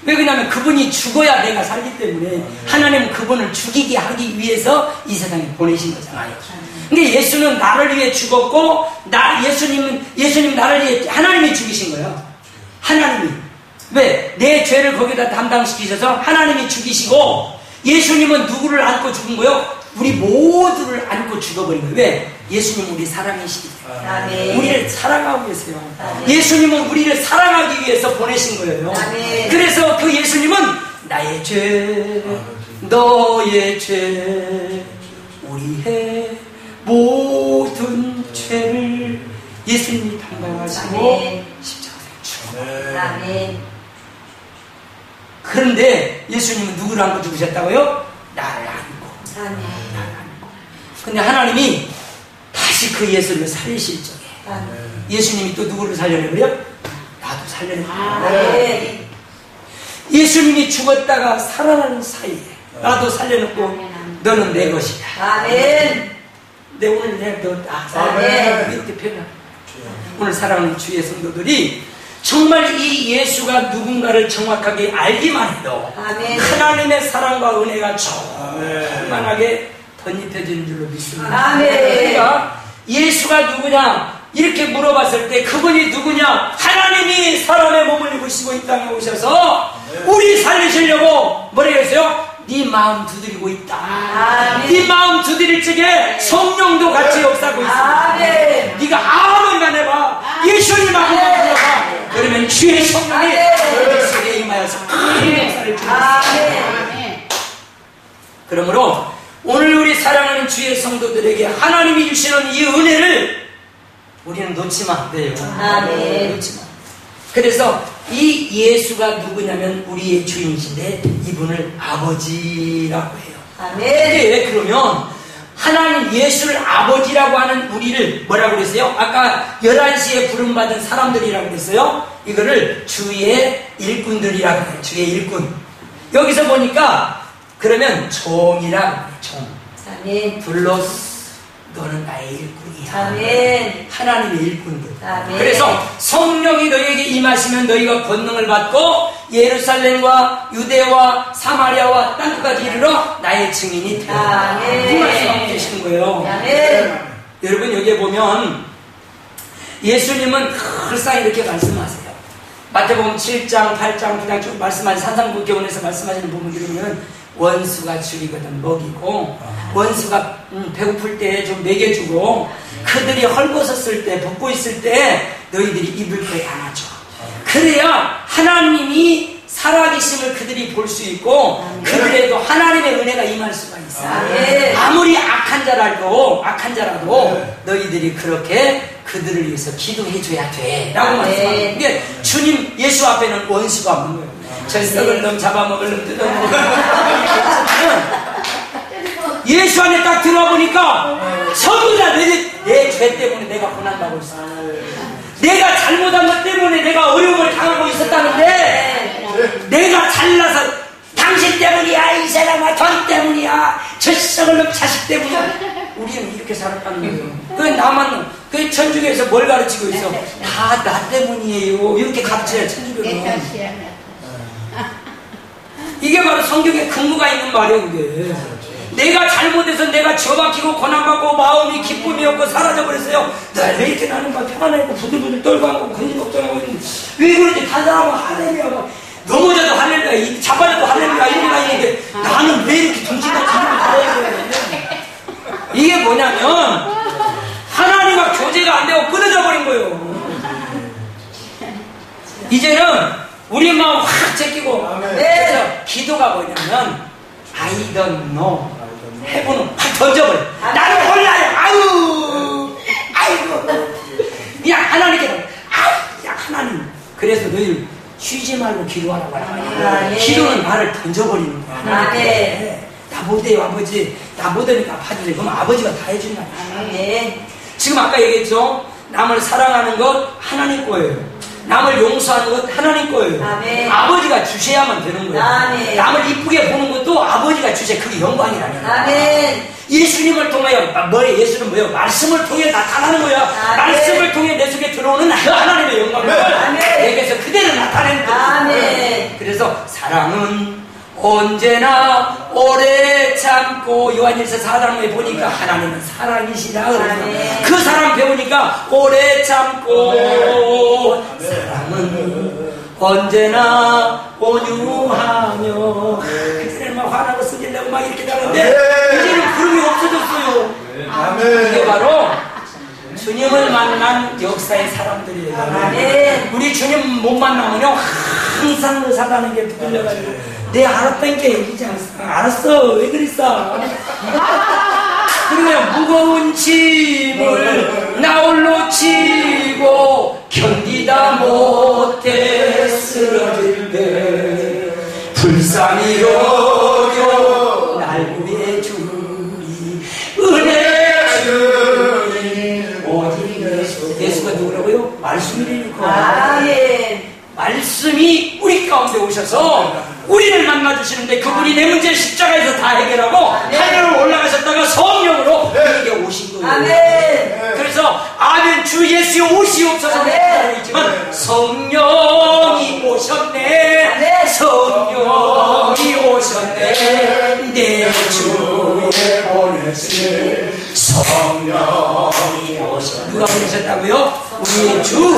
왜 그러냐면 그분이 죽어야 내가 살기 때문에 하나님은 그분을 죽이게 하기 위해서 이 세상에 보내신 거잖아요. 근데 예수는 나를 위해 죽었고 예수님 나를 위해 하나님이 죽이신 거예요. 하나님이. 왜? 내 죄를 거기다 담당시키셔서 하나님이 죽이시고 예수님은 누구를 안고 죽은 거예요? 우리 모두를 안고 죽어버린 거예요. 왜? 예수님은 우리 사랑이시기 때문에. 우리를 사랑하고 계세요. 예수님은 우리를 사랑하기 위해서 보내신 거예요. 그래서 그 예수님은 나의 죄, 너의 죄, 우리의 모든 죄를 예수님이 담당하시고 십자가에 죽었어요. 그런데 예수님은 누구를 안고 죽으셨다고요? 나를 안고. 근데 하나님이 다시 그 예수를 살리실 적에 예수님이 또 누구를 살려내버려? 나도 살려내버려. 예수님이 죽었다가 살아나는 사이에 나도 살려놓고 너는 내 것이다. 아멘. 내 오늘 이렇게 표현합니다. 오늘 사랑하는 주의 성도들이 정말 이 예수가 누군가를 정확하게 알기만 해도 하나님의 사랑과 은혜가 충만하게 덧입혀지는 줄로 믿습니다. 아멘. 그러니까 예수가 누구냐 이렇게 물어봤을 때 그분이 누구냐? 하나님이 사람의 몸을 입으시고 이 땅에 오셔서 우리 살리시려고 뭐라고 했어요? 네 마음 두드리고 있다. 아멘. 네 마음 두드릴 적에 성령도 같이 역사하고 있습니다. 아멘. 네가 아무리만 해봐. 예수님 앞에만 불러봐. 그러면 주의 성령이 너희 속에 임하여서 큰 역사를 주고 아멘. 그러므로 오늘 우리 사랑하는 주의 성도들에게 하나님이 주시는 이 은혜를 우리는 놓치면 안 돼요. 아멘. 놓치면. 그래서 이 예수가 누구냐면 우리의 주인이신데 이분을 아버지라고 해요. 아멘. 왜 그러면 하나님 예수를 아버지라고 하는 우리를 뭐라고 그랬어요? 아까 11시에 부름받은 사람들이라고 그랬어요. 이거를 주의 일꾼들이라고 해요. 주의 일꾼. 여기서 보니까 그러면 종이라고 해요. 종. 아멘. 둘러스 너는 나의 일꾼이야. 아멘. 하나님의 일꾼들. 아멘. 그래서 성령이 너희에게 임하시면 너희가 권능을 받고 예루살렘과 유대와 사마리아와 땅끝까지 이르러 나의 증인이 되라. 아멘. 그 말씀하고 계시는 거예요. 아멘. 여러분 여기에 보면 예수님은 항상 이렇게 말씀하세요. 마태복음 7장, 8장, 9장 쭉 말씀하신 산상복교원에서 말씀하시는 부분들을 보면 원수가 죽이거든 먹이고 원수가 배고플 때 좀 먹여주고 그들이 헐벗었을 때 벗고 있을 때 너희들이 입을 거에 안아줘. 그래야 하나님이 살아계심을 그들이 볼 수 있고 그들에도 하나님의 은혜가 임할 수가 있어. 아무리 악한 자라도 너희들이 그렇게 그들을 위해서 기도해 줘야 돼 라고 말씀합니다. 이게 주님 예수 앞에는 원수가 없는 거예요. 저 썩을 놈 잡아먹을 놈 뜯어먹을 예수 안에 딱 들어보니까 전부 다 내 죄 때문에 내가 고난받고 있어. 내가 잘못한 것 때문에 내가 어려움을 당하고 있었다는데 내가 잘나서 당신 때문이야 이 사람아 돈 때문이야 저 썩을 놈 자식 때문이야. 우리는 이렇게 살았다는 거예요. 그 나만 그 천주교에서 뭘 가르치고 있어? 다 나 때문이에요. 이렇게 가르쳐요 천주교는. 이게 바로 성경에 근거가 있는 말이에요. 그게 내가 잘못해서 내가 죄박히고 고난받고 마음이 기쁨이 없고 사라져버렸어요. 왜 이렇게 나는 막 평안하고 부들부들 떨고 하고 근심 걱정하고 있는데 왜 그러지? 다른 사람은 할렐루야 넘어져도 할렐루야 자빠져도 할렐루야 이러고 다니는데 나는 왜 이렇게 정신같이 이러고 살아야 되는 이게 뭐냐면 하나님과 교제가 안 되고 끊어져 버린 거예요. 이제는 우리 마음 확 제끼고 그래서 기도가 뭐냐면 I don't know 해보는 확 던져버려. 나는 몰라요. 아이고 그냥 하나님께 그냥 하나님. 그래서 너희 쉬지 말고 기도하라고 하는 기도는 나를 던져버리는 거야. 하나님께 나 못해요 아버지. 나 못하니까 아파지래. 그럼 아버지가 다 해주는 거야. 지금 아까 얘기했죠. 남을 사랑하는 것 하나님 거예요. 남을 용서하는 것 하나님 거예요. 아멘. 아버지가 주셔야만 되는 거예요. 아멘. 남을 이쁘게 보는 것도 아버지가 주셔야 그게 영광이라는 거예요. 아멘. 예수님을 통하여 예수는 뭐예요? 말씀을 통해 나타나는 거야. 아멘. 말씀을 통해 내 속에 들어오는 그 하나님의 영광을 내게서 그대로 나타내는 거예요. 아멘. 그래서 사랑은 언제나 오래 참고 요한일서 4장에 보니까 하나님은 사랑이시라 그래서 그 사랑 배우니까 오래 참고 사랑은 언제나 온유하며 그때는 막 화나고 쓰질려고 막 이렇게 하는데 이제는 그런 게 없어졌어요. 이게 바로 주님을 만난 역사의 사람들이에요. 우리 주님 못 만나면요 항상 의사라는 게 들려가지고 내 알았다니까 얘기지 않았어. 알았어. 왜 그랬어? 그러면 무거운 짐을 나 홀로 지고 견디다 못해 쓰러질 때 불쌍히 여겨 날 위해 주니 은혜 주니 오직 예수가 누구라고요? 말씀이니까. 말씀이 우리 가운데 오셔서 우리를 만나주시는데 그분이 내 문제를 십자가에서 다 해결하고 하늘로 올라가셨다가 성령으로 우리에게 오신 거예요. 아멘. 그래서 아멘 주 예수여 오시옵소서 있지만 성령이 오셨네. 성령이 오셨네. 내 주의 보내 보내실 성령이 오셔. 누가 보내셨다고요? 우리의 주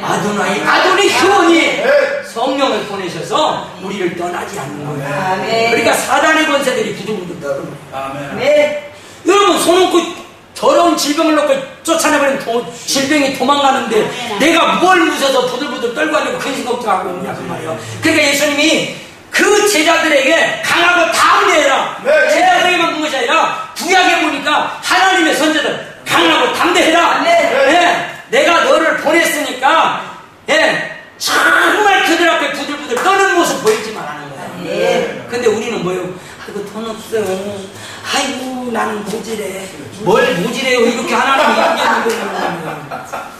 아도나이 아도니 휴원이 네. 성령을 보내셔서 우리를 떠나지 않는 거예요. 아멘. 그러니까 사단의 권세들이 부들부들 떨어요. 아멘. 네. 여러분 손 얹고 더러운 질병을 놓고 쫓아내버린 질병이 도망가는데 내가 뭘 무서워서 부들부들 떨고 하냐고 근심 걱정하고 있냐 그 말이에요. 그러니까 예수님이 그 제자들에게 강하고 담대해라. 네. 제자들에게만 본 것이 아니라 구약에 보니까 하나님의 선자들 강하고 담대해라. 예, 내가 너를 보냈으니까 정말 그들 앞에 부들부들 떠는 모습 보이지 말라는 거야. 근데 우리는 뭐요? 아이고 돈 없어요. 아이고 나는 모질해. 뭘 모질해요? 이렇게 하나님이 얘기했는데.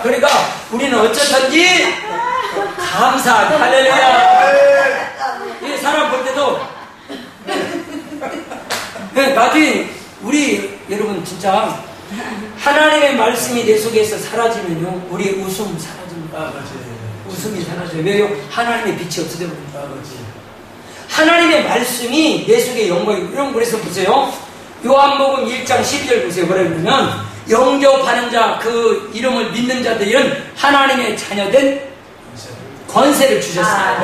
그러니까 우리는 어쩌든지 감사하게 할렐루야. 이 사람 볼 때도 나중에 우리 여러분 진짜 하나님의 말씀이 내 속에서 사라지면요 우리의 웃음 사라집니다. 웃음이 사라져요. 왜요? 하나님의 빛이 없어져 버립니다. 하나님의 말씀이 내 속에 영광이고. 여러분 그래서 보세요. 요한복음 1장 12절 보세요. 뭐라냐면 영접하는 자 그 이름을 믿는 자들은 하나님의 자녀된 권세를 주셨어요.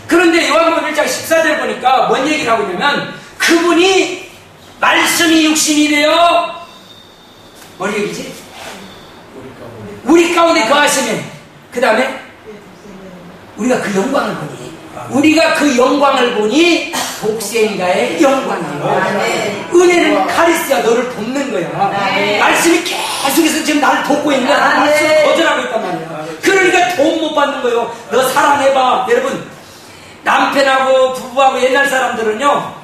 그런데 요한복음 1장 14절 보니까 뭔 얘기를 하고 있냐면 그분이 말씀이 육신이 되어 뭘 얘기지? 우리 가운데 거하시면 그 다음에 우리가 그 영광을 보니 우리가 그 영광을 보니 독생자의 영광이에요. 은혜는 카리스야 너를 돕는 거야. 말씀이 계속해서 지금 나를 돕고 있는데 말씀을 거절하고 있단 말이야. 그러니까 도움 못 받는 거예요. 너 사랑해봐. 여러분 남편하고 부부하고 옛날 사람들은요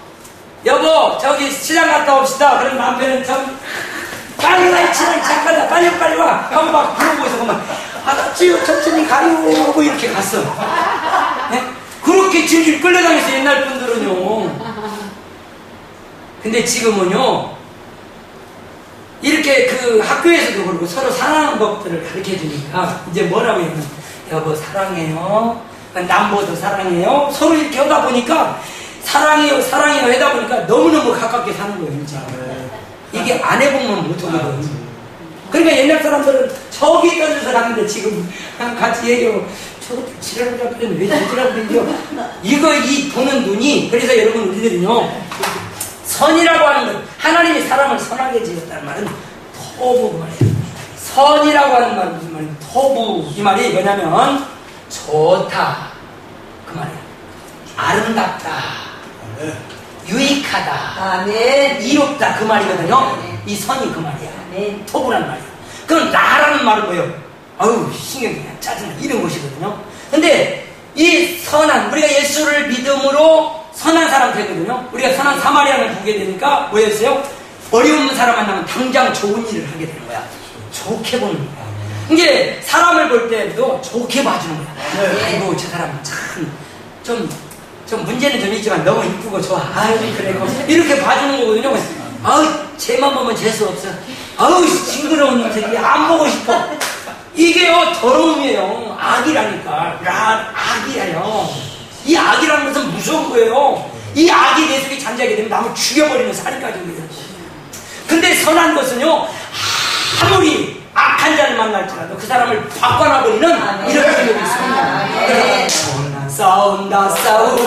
여보 저기 시장 갔다 옵시다. 그럼 남편은 참 빨리 와 시장 잠깐 빨리 와 하고 막 부르고 있어. 그러면 알았지요 천천히 가려고 이렇게 갔어. 네? 그렇게 질질 끌려다녔어 옛날 분들은요. 근데 지금은요 이렇게 그 학교에서도 그렇고 서로 사랑하는 법들을 가르쳐 주니까 이제 뭐라고 하면 여보 사랑해요, 남보도 사랑해요, 서로 이렇게 하다 보니까 사랑해요 하다 보니까 너무너무 가깝게 사는 거예요 진짜. 이게 안 해보면 못하거든요. 그러니까 옛날 사람들은 저기 떨어져서 갔는데 지금 같이 얘기하고 저것도 지랄을 잡고 왜 저지랄을 그러죠? 이거 이 보는 눈이. 그래서 여러분 우리들은요 선이라고 하는 건 하나님이 사람을 선하게 지었다는 말은 토부 그 말이에요. 선이라고 하는 말은 무슨 말이에요? 토부. 이 말이 뭐냐면 좋다 그 말이에요. 아름답다, 유익하다, 이롭다 그 말이거든요. 이 선이 그 말이야. 토부란 말이에요. 그럼 나라는 말은 뭐예요? 아유 신경이 짜증나 이런 것이거든요. 근데 이 선한 우리가 예수를 믿음으로 선한 사람 되거든요. 우리가 선한 사마리아를 보게 되니까 뭐였어요? 어려운 사람 만나면 당장 좋은 일을 하게 되는 거야. 좋게 보는 거야. 이게 사람을 볼 때도 좋게 봐주는 거야. 아이고 저 사람 참 좀 문제는 좀 있지만 너무 이쁘고 좋아. 아유 그래 이렇게 봐주는 거거든요. 아우 쟤만 보면 재수 없어. 아우 징그러운 녀석이 안 보고 싶어. 이게요 더러움이에요. 악이라니까. 악이에요. 이 악이라는 것은 무서운 거예요. 이 악이 내 속에 잠자게 되면 남을 죽여버리는 살인까지 오게 돼요. 근데 선한 것은요 아무리 악한 자를 만날지라도 그 사람을 바꿔놔버리는 이런 능력이 있습니다. 싸운다 싸우고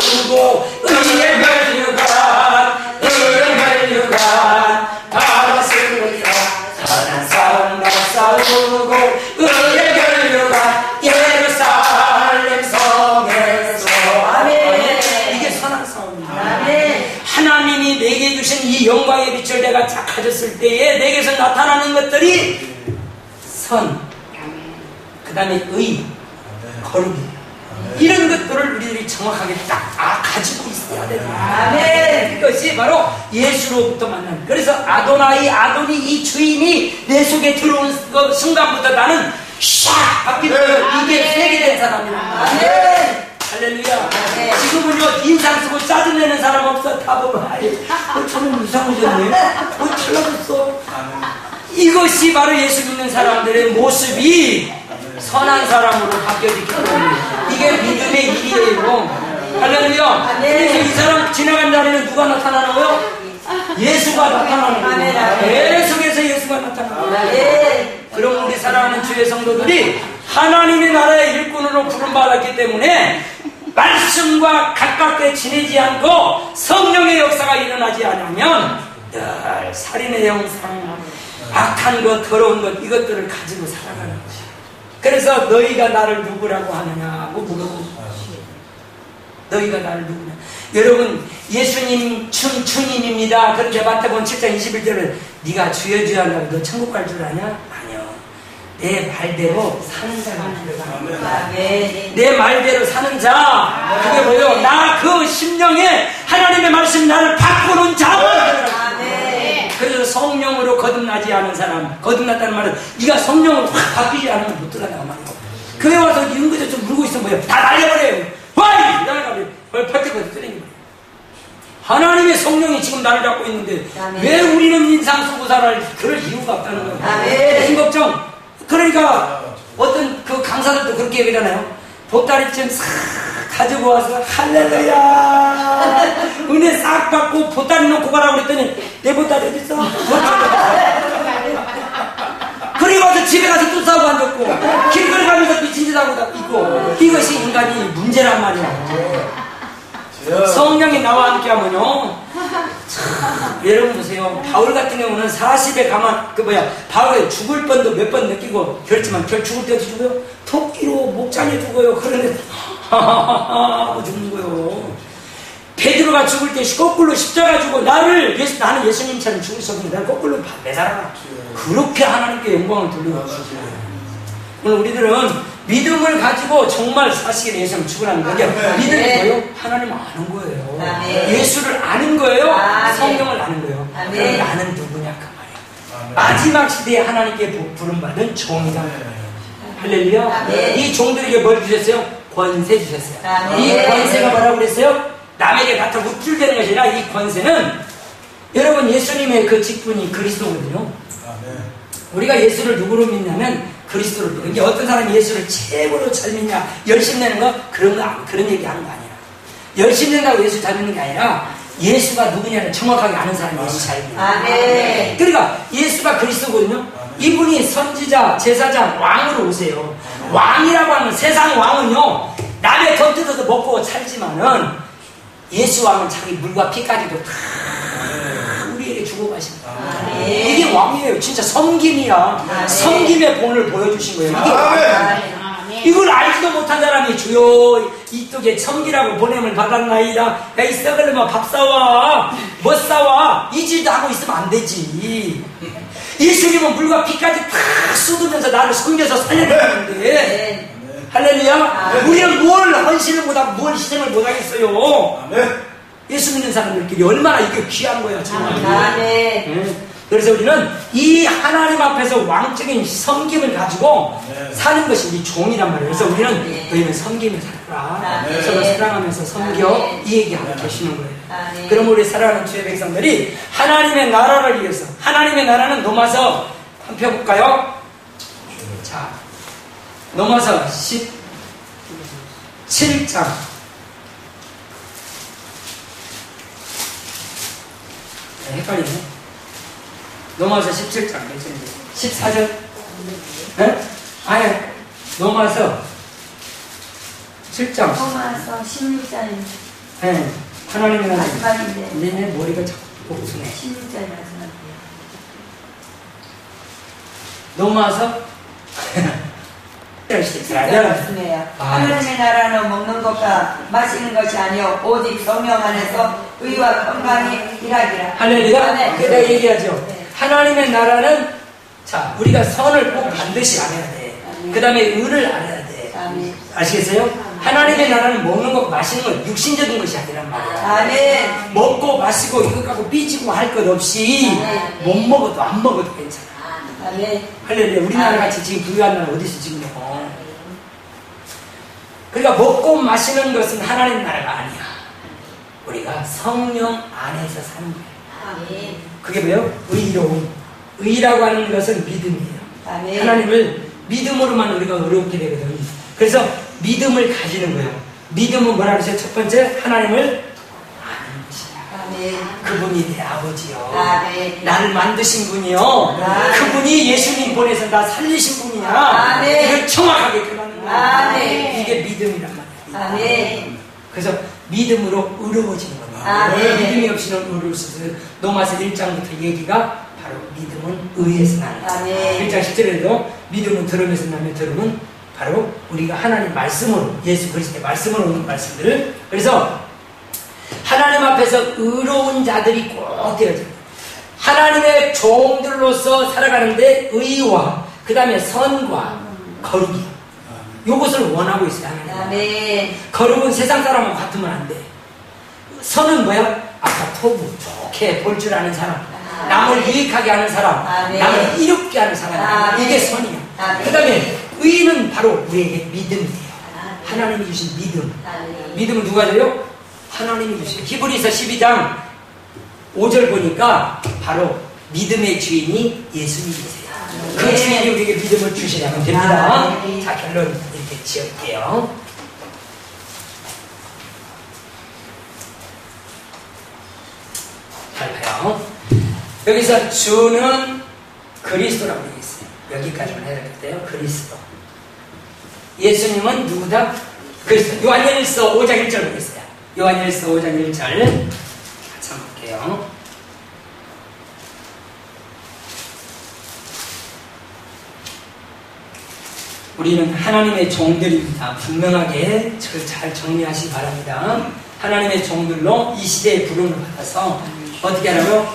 의의 멸류관 받았으니까 선한 싸운다 싸우고 의의 멸류관 예루살렘 성에서 이게 선한 싸움입니다. 하나님이 내게 주신 이 영광의 빛을 내가 딱 가졌을 때에 내게서 나타나는 것들이 선, 그 다음에 의, 거룩이 이런 것들을 우리들이 정확하게 딱 가지고 있어야 됩니다. 그것이 바로 예수로부터 만난. 그래서 아도니 이 주인이 내 속에 들어온 그 순간부터 나는 샥 바뀌는 거예요. 이게 세계된 사람이란 말이에요. 할렐루야. 지금은요 인상 쓰고 짜증내는 사람 없어. 다 보면 저는 이상해졌네. 달라졌어. 이것이 바로 예수 믿는 사람들의 모습이 선한 사람으로 바뀌어지기 때문에 이게 믿음의 일이에요. 할렐루야. 그래서 이 사람 지나간 자리는 누가 나타나는 거요? 예수가 나타나는 아멘, 거예요. 아멘. 계속해서 예수가 나타나는 거예요. 아멘. 그럼 우리 사랑하는 주의 성도들이 하나님의 나라의 일꾼으로 부름받았기 때문에 말씀과 가깝게 지내지 않고 성령의 역사가 일어나지 않으면 늘 살인의 형상, 악한 것, 더러운 것 이것들을 가지고 살아가는 것이야. 그래서 너희가 나를 누구라고 하느냐고 물어보고 너희가 나를 누구냐. 여러분 예수님 주님입니다. 그렇게 마태복음 7장 21절에 네가 주여 주여 하려고 너 천국 갈 줄 아냐? 아니요. 내 말대로 사는 자가 들어가. 아멘. 내 말대로 사는 자. 그게 뭐예요? 나 그 심령에 하나님의 말씀이 나를 바꾸는 자. 아멘. 그래서 성령으로 거듭나지 않은 사람, 거듭났다는 말은 네가 성령으로 확 바뀌지 않으면 못 들어간다고 말이에요. 교회 와서 이런 거저 좀 물고 있으면 뭐예요? 다 날려버려요. 와이! 날아가면 벌떡벌떡 뜨는 거예요. 하나님의 성령이 지금 나를 잡고 있는데 아멘. 왜 우리는 인상 쓰고 살아야 그럴 이유가 없다는 거예요. 아멘. 무슨 걱정? 그러니까 어떤 그 강사들도 그렇게 얘기하잖아요. 보따리쯤 싹 가지고 와서 할렐루야 은혜 싹 받고 보따리 놓고 가라고 그랬더니 내 보따리 어디 있어? 그리고 와서 집에 가서 또 싸고 앉았고 길거리 가면서 미친 짓 하고 있고 이것이 인간이 문제란 말이야. 성령이 나와 함께 하면요 참, 여러분 보세요. 바울 같은 경우는 40에 가만 바울이 죽을 뻔도 몇 번 느끼고 그렇지만 죽을 때도 죽어요. 토끼로 목장에 죽어요. 그런데 하고 죽는 거예요. 베드로가 죽을 때 거꾸로 십자가 주고 나는 예수님처럼 죽을 수 없는데 나를 거꾸로 매달아라. 그렇게 하나님께 영광을 돌리고 있어요. 오늘 우리들은 믿음을 가지고 정말 사실에 예수님 죽으라는 거죠. 믿음이 뭐예요? 하나님 아는 거예요. 아멘. 예수를 아는 거예요. 아멘. 성령을 아는 거예요. 아멘. 그럼 나는 누구냐 그 말이에요. 마지막 시대에 하나님께 부름받은 종이다. 할렐루야. 아멘. 이 종들에게 뭘 주셨어요? 권세 주셨어요. 아멘. 이 권세가 뭐라고 그랬어요? 남에게 갖다 묵줄되는 것이 아니라 이 권세는 여러분 예수님의 그 직분이 그리스도거든요. 우리가 예수를 누구로 믿냐면 그리스도를 믿는 게 어떤 사람이 예수를 최고로 잘 믿냐 열심 내는 거 그런 얘기 하는 거 아니야. 열심 낸다고 예수 잘 믿는 게 아니라 예수가 누구냐를 정확하게 아는 사람이 예수 잘 믿는 거야. 아멘. 그러니까 예수가 그리스도거든요. 이분이 선지자, 제사장, 왕으로 오세요. 왕이라고 하는 세상 왕은요 남의 돈 뜯어서 먹고 살지만은 예수 왕은 자기 물과 피까지도 다 우리에게 주고 가십니다. 이게 왕이에요. 진짜 섬김이야. 섬김의 본을 보여주신 거예요. 이게 왕이에요. 이걸 알지도 못한 사람이 주여 이쪽에 섬기라고 보냄을 받았나이다. 야, 이 썩을려면 밥 사와 뭐 사와 이 짓도 하고 있으면 안 되지. 예수님은 물과 피까지 다 쏟으면서 나를 섬겨서 살려주는데 할렐루야. 우리는 뭘 헌신을 못하고 뭘 희생을 못하겠어요. 예수 믿는 사람들끼리 얼마나 이게 귀한 거야 정말. 그래서 우리는 이 하나님 앞에서 왕적인 섬김을 가지고 사는 것이 이 종이란 말이에요. 그래서 우리는 너희는 섬김을 살아라. 서로 사랑하면서 섬겨 이 얘기하고 계시는 거예요. 그럼 우리 사랑하는 주의 백성들이 하나님의 나라를 위해서 하나님의 나라는 로마서 한 편 볼까요? 자, 로마서 17장 헷갈리네. 로마서 17장 몇 절인지 14절? 네? 아니 로마서 7장 로마서 16장입니다. 네. 하나님의 나라 마지막인데. 내 머리가 자꾸 복수네. 16장이 마지막이에요. 로마서 하나님의 나라는 먹는 것과 마시는 것이 아니요 오직 성령 안에서 의와 건강이 일하기라. 할렐루야. 네. 내가 얘기하죠. 네. 하나님의 나라는 자 우리가 선을 꼭 반드시 알아야 돼. 그 다음에 의를 알아야 돼. 아멘. 아시겠어요? 하나님의 나라는 먹는 것 마시는 것 육신적인 것이 아니란 말이야. 아멘. 먹고 마시고 이것 갖고 삐지고 할 것 없이 못 먹어도 안 먹어도 괜찮아. 아멘. 할렐루야. 우리나라 같이 지금 부유한 나라 어디서 지금 그러니까 먹고 마시는 것은 하나님 나라가 아니야. 우리가 성령 안에서 사는 거예요. 아멘. 그게 뭐예요? 의로움. 의라고 하는 것은 믿음이에요. 아멘. 하나님을 믿음으로만 우리가 어렵게 되거든. 그래서 믿음을 가지는 거예요. 믿음은 뭐라고 했어요? 첫 번째 하나님을 아는 것이야. 그분이 내 아버지요. 아멘. 나를 만드신 분이요. 아멘. 그분이 예수님 보내서 나 살리신 분이야. 아멘. 이걸 정확하게 깨닫는 거야. 아멘. 이게 믿음이란 말이야. 아멘. 그래서 믿음으로 의로워지는 거예요. 아멘. 믿음이 없이는 의로울 수 없어요. 로마서 1장부터 얘기가 바로 믿음은 의에서 나는 거예요. 아멘. 1장 10절에도 믿음은 들음에서 나며 들음은 바로 우리가 하나님 말씀으로, 예수 그리스도의 말씀으로 오는 말씀들을, 그래서 하나님 앞에서 의로운 자들이 꼭 되어져요. 하나님의 종들로서 살아가는데 의와 그 다음에 선과 거룩이, 요것을 원하고 있어요. 하나님. 아멘. 거룩은 세상 사람하고 같으면 안 돼. 선은 뭐야? 아까 토부, 좋게 볼 줄 아는 사람, 남을 유익하게 하는 사람, 아멘. 남을 이롭게 하는 사람, 아멘. 이게 선이야. 아멘. 그 다음에 의는 바로 우리에게 믿음이에요. 하나님이 주신 믿음. 아멘. 믿음은 누가 줘요? 하나님이 주세요. 히브리서 12장 5절 보니까 바로 믿음의 주인이 예수님이세요. 그 주인이 우리에게 믿음을 주셔야만 됩니다. 자, 결론 이렇게 지을게요. 잘 봐요. 여기서 주는 그리스도라고 되어 있어요. 여기까지만 해야 되겠대요. 그리스도. 예수님은 누구다? 그리스도. 요한일서 5장 1절 보겠어요. 요한일서 5장 1절 같이 한번 볼게요. 우리는 하나님의 종들입니다. 분명하게 그걸 잘 정리하시기 바랍니다. 하나님의 종들로 이 시대의 부름을 받아서 어떻게 하라고요?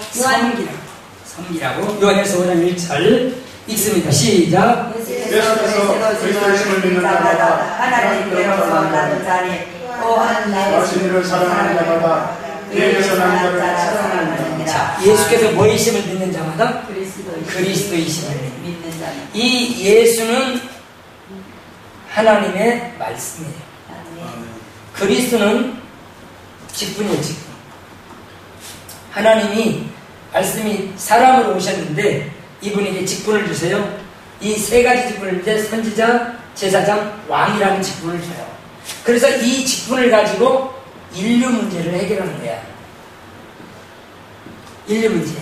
섬기라고. 요한일서 5장 1절 읽습니다. 시작. 예수께서 그리스도이심을 믿는 자마다 하나님께로서 나는 자니 또한 자신을 사랑하는 자마다 그에게서 난 자를 사랑하느니라. 자, 예수께서 뭐이심을 믿는 자마다 그리스도이심을 믿는 자니. 이 예수는 하나님의 말씀이에요. 그리스도는 직분이에요, 직분. 하나님이 말씀이 사람으로 오셨는데 이분에게 직분을 주세요. 이 세 가지 직분을 이제 선지자, 제사장, 왕이라는 직분을 줘요. 그래서 이 직분을 가지고 인류 문제를 해결하는 거야. 인류 문제.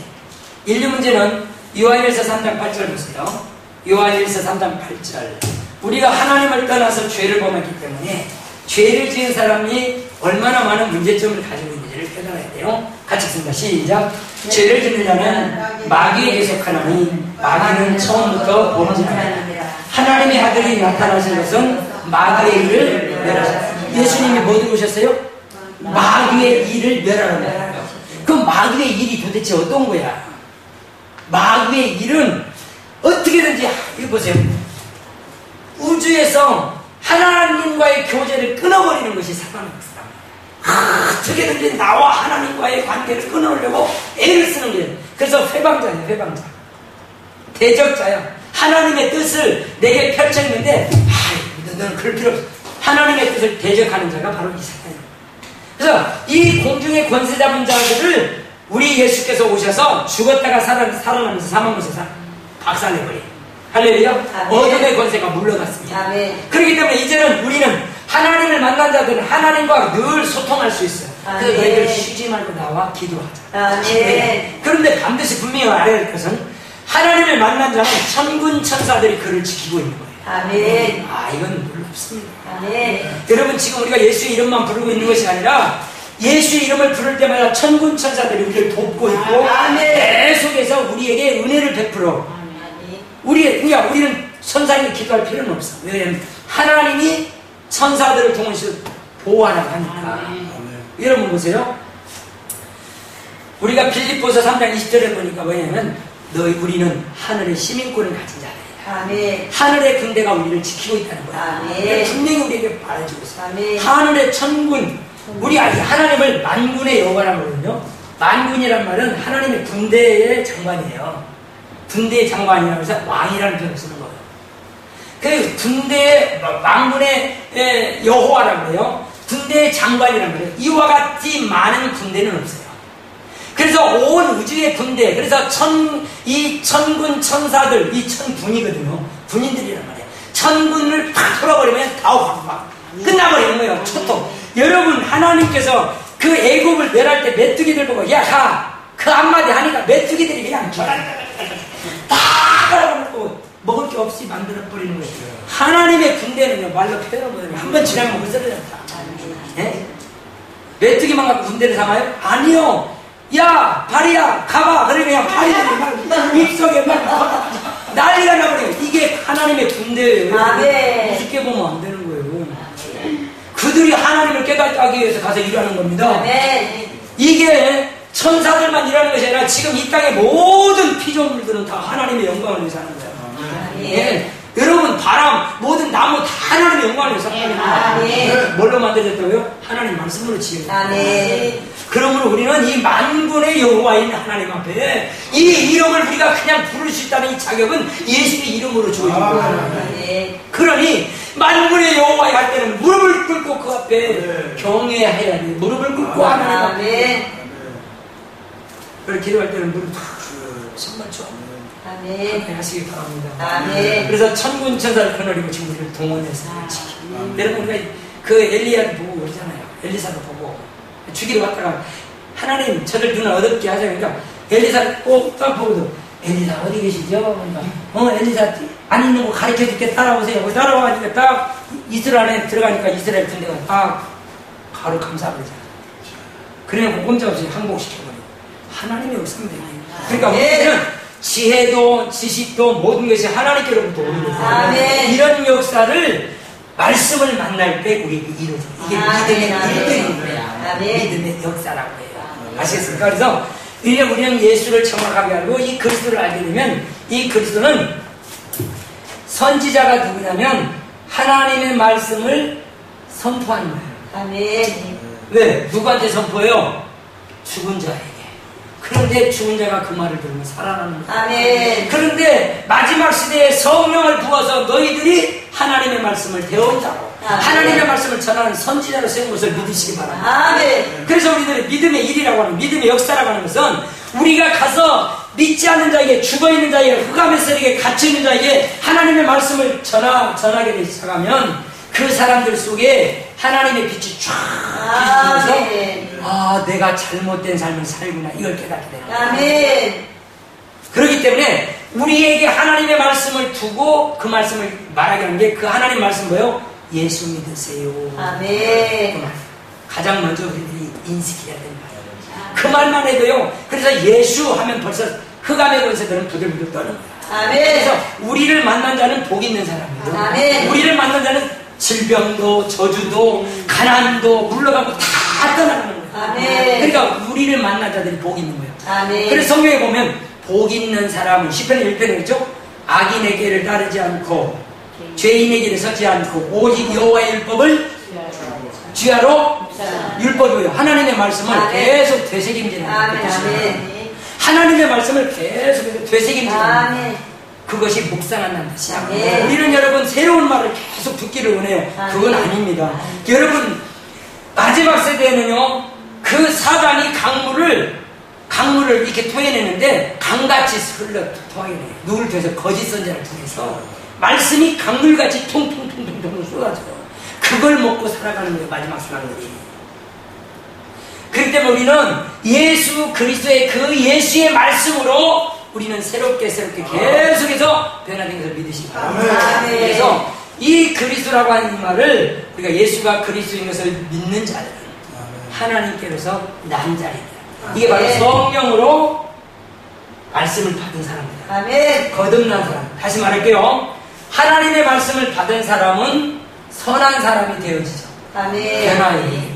인류 문제는 요한일서 3장 8절 보세요. 요한일서 3장 8절. 우리가 하나님을 떠나서 죄를 범했기 때문에 죄를 지은 사람이 얼마나 많은 문제점을 가지고 있는지를 깨달아야 돼요. 같이 읽습니다. 시작. 죄를 짓는 자는 마귀에 속하나니 마귀는 처음부터 범죄하니라. 하나님의 아들이 나타나신 것은 마귀의 일을 멸하셨습니다. 예수님이 뭐 들어오셨어요? 마귀의 일을 멸하는 거예요. 그 마귀의 일이 도대체 어떤 거야? 마귀의 일은 어떻게든지, 이거 보세요. 우주에서 하나님과의 교제를 끊어버리는 것이 사단의 것이다. 어떻게든지 나와 하나님과의 관계를 끊어내려고 애를 쓰는 거예요. 그래서 회방자예요, 회방자. 대적자야. 하나님의 뜻을 내게 펼쳐있는데, 너는 그럴 필요 없어. 하나님의 뜻을 대적하는 자가 바로 이 사단이에요. 그래서 이 공중의 권세 잡은 자들을 우리 예수께서 오셔서 죽었다가 살아나면서 사망하면서 박살내버려요. 할렐루야. 어둠의 권세가 물러갔습니다. 아멘. 그렇기 때문에 이제는 우리는 하나님을 만난 자들은 하나님과 늘 소통할 수 있어요. 그래서 너희들 쉬지 말고 나와 기도하자. 아멘. 그런데 반드시 분명히 알아야 할 것은 하나님을 만난 자는 천군 천사들이 그를 지키고 있는 거예요. 아멘. 이건 놀랍습니다. 아멘. 여러분, 지금 우리가 예수의 이름만 부르고 있는 것이 아니라 예수의 이름을 부를 때마다 천군 천사들이 우리를 돕고 있고 계속해서 우리에게 은혜를 베풀어. 그러니까 우리는 천사에게 기도할 필요는 없어. 왜냐하면 하나님이 천사들을 통해서 보호하라고 하니까. 여러분 보세요. 우리가 빌립보서 3장 20절에 보니까 뭐냐면 우리는 하늘의 시민권을 가진 자들이다. 아멘. 하늘의 군대가 우리를 지키고 있다는 거야. 아멘. 분명히 우리에게 말해주고 있어. 아멘. 하늘의 천군, 우리 하나님을 만군의 여호와라고 하거든요. 만군이란 말은 하나님의 군대의 장관이에요. 군대의 장관이라고 해서 왕이라는 표현을 쓰는 거예요. 그 군대의 만군의 여호와라고 해요. 군대의 장관이란 말이에요. 이와 같이 많은 군대는 없어요. 그래서 온 우주의 군대, 그래서 이 천군 천사들, 이 천군이거든요. 군인들이란 말이에요. 천군을 팍 돌아버리면 다 막 끝나버리는 거예요. 초토. 여러분, 하나님께서 그 애굽을 멸할 때 메뚜기들 보고 야 가! 그 한마디 하니까 메뚜기들이 그냥 다 가라고 먹을 게 없이 만들어버리는 거예요. 하나님의 군대는요, 말로 표현을 못해요. 한번 지나면 없어졌다. 네? 메뚜기만 갖고 군대를 삼아요? 아니요. 야, 발이야, 가봐. 그러면 그냥 발이들이 막 입속에 막 난리가 나버려요. 이게 하나님의 군대예요. 우습게 보면 안 되는 거예요. 그들이 하나님을 깨닫게 하기 위해서 가서 일하는 겁니다. 이게 천사들만 일하는 것이 아니라 지금 이 땅의 모든 피조물들은 다 하나님의 영광을 위해서 하는 거예요. 예. 여러분, 바람, 모든 나무 다 하나님의 영광을 위해서 하는 거예요. 뭘로 만들어졌다고요? 하나님 말씀으로 지어요. 그러므로 우리는 이 만군의 여호와인 하나님 앞에 이 이름을 우리가 그냥 부를 수 있다는 이 자격은 예수의 이름으로 주어진 거예요. 그러니 만군의 여호와에 할 때는 무릎을 꿇고 그 앞에 경외해야 돼. 무릎을 꿇고 하나님 앞에. 그리고 기도할 때는 무릎 손만 쳐. 하시기 바랍니다. 그래서 천군 천사를 거느리고 지금 우리를 동원해서 여러분, 우리가 그 엘리야를 보고 그러잖아요. 엘리사도 보고 죽이러 왔다가 하나님 저들 눈을 어둡게 하자. 그러니까 엘리사를 꼭 딱 보고도 엘리사 어디 계시죠? 그러니까 엘리사 안 있는 거 가르쳐 줄게, 따라오세요. 따라와니까 딱 이스라엘 안에 들어가니까 이스라엘 군대가 딱 바로 감사하잖아요. 그러면 꼼짝없이 항복시켜버려요. 하나님의 역사입니다. 그러니까 우리는 지혜도 지식도 모든 것이 하나님께로부터 오는 거예요. 이런 역사를 말씀을 만날 때 우리에게 이루어져요. 이게 믿음의 1등인 거야. 믿음의 역사라고 해요. 아시겠습니까? 그래서 우리는 예수를 정확하게 알고 이 그리스도를 알게 되면 이 그리스도는 선지자가 누구냐면 하나님의 말씀을 선포하는 거예요. 왜? 누구한테 선포해요? 죽은 자에게. 그런데 죽은 자가 그 말을 들으면 살아나는 거예요. 그런데 마지막 시대에 성령을 부어서 너희들이 하나님의 말씀을 배운 자로 하나님의 말씀을 전하는 선지자로 세운 것을 믿으시기 바랍니다. 그래서 우리들의 믿음의 일이라고 하는, 믿음의 역사라고 하는 것은 우리가 가서 믿지 않는 자에게, 죽어있는 자에게, 흑암의 세력에 갇혀있는 자에게 하나님의 말씀을 전하게 되기 시작하면 그 사람들 속에 하나님의 빛이 쫙 비추면서 내가 잘못된 삶을 살구나, 이걸 깨닫게 됩니다. 그렇기 때문에 우리에게 하나님의 말씀을 두고 그 말씀을 말하게 하는 게, 그 하나님 말씀 뭐예요? 예수 믿으세요. 그 말. 가장 먼저 우리들이 인식해야 되는 말이에요. 그 말만 해도요. 그래서 예수 하면 벌써 흑암의 권세들은 부들부들 떠는 거예요. 그래서 우리를 만난 자는 복 있는 사람이에요. 우리를 만난 자는 질병도 저주도 가난도 물러가고 다 떠나가는 거예요. 그러니까 우리를 만난 자들이 복 있는 거예요. 그래서 성경에 보면 복 있는 사람은 시편 1편에 그랬죠? 악인의 길을 따르지 않고 죄인의 길에 서지 않고 오직 여호와의 율법을 쥐하로 율법이요. 하나님의 말씀을 계속 되새김질하는 거예요. 하나님의 말씀을 계속해서 되새김질하는 그것이 묵상한다는 뜻이야. 우리는 여러분 새로운 말을 계속 듣기를 원해요. 그건 아닙니다. 여러분 마지막 세대에는요, 그 사단이 강물을 이렇게 토해내는데 강같이 흘러 토해내요. 누구를 통해서? 거짓 선지자를 통해서 말씀이 강물같이 통통통통통 쏟아져요. 그걸 먹고 살아가는 거예요, 마지막 사람들이. 그렇기 때문에 우리는 예수 그리스도의 그 예수의 말씀으로 우리는 새롭게 계속해서 변화된 것을 믿으시기 바랍니다. 그래서 이 그리스도라고 하는 이 말을 우리가 예수가 그리스도인 것을 믿는 자들은 하나님께로서 난 자리다. 이게 바로 성령으로 말씀을 받은 사람입니다. 거듭난 사람. 다시 말할게요. 하나님의 말씀을 받은 사람은 선한 사람이 되어지죠. 변화예요.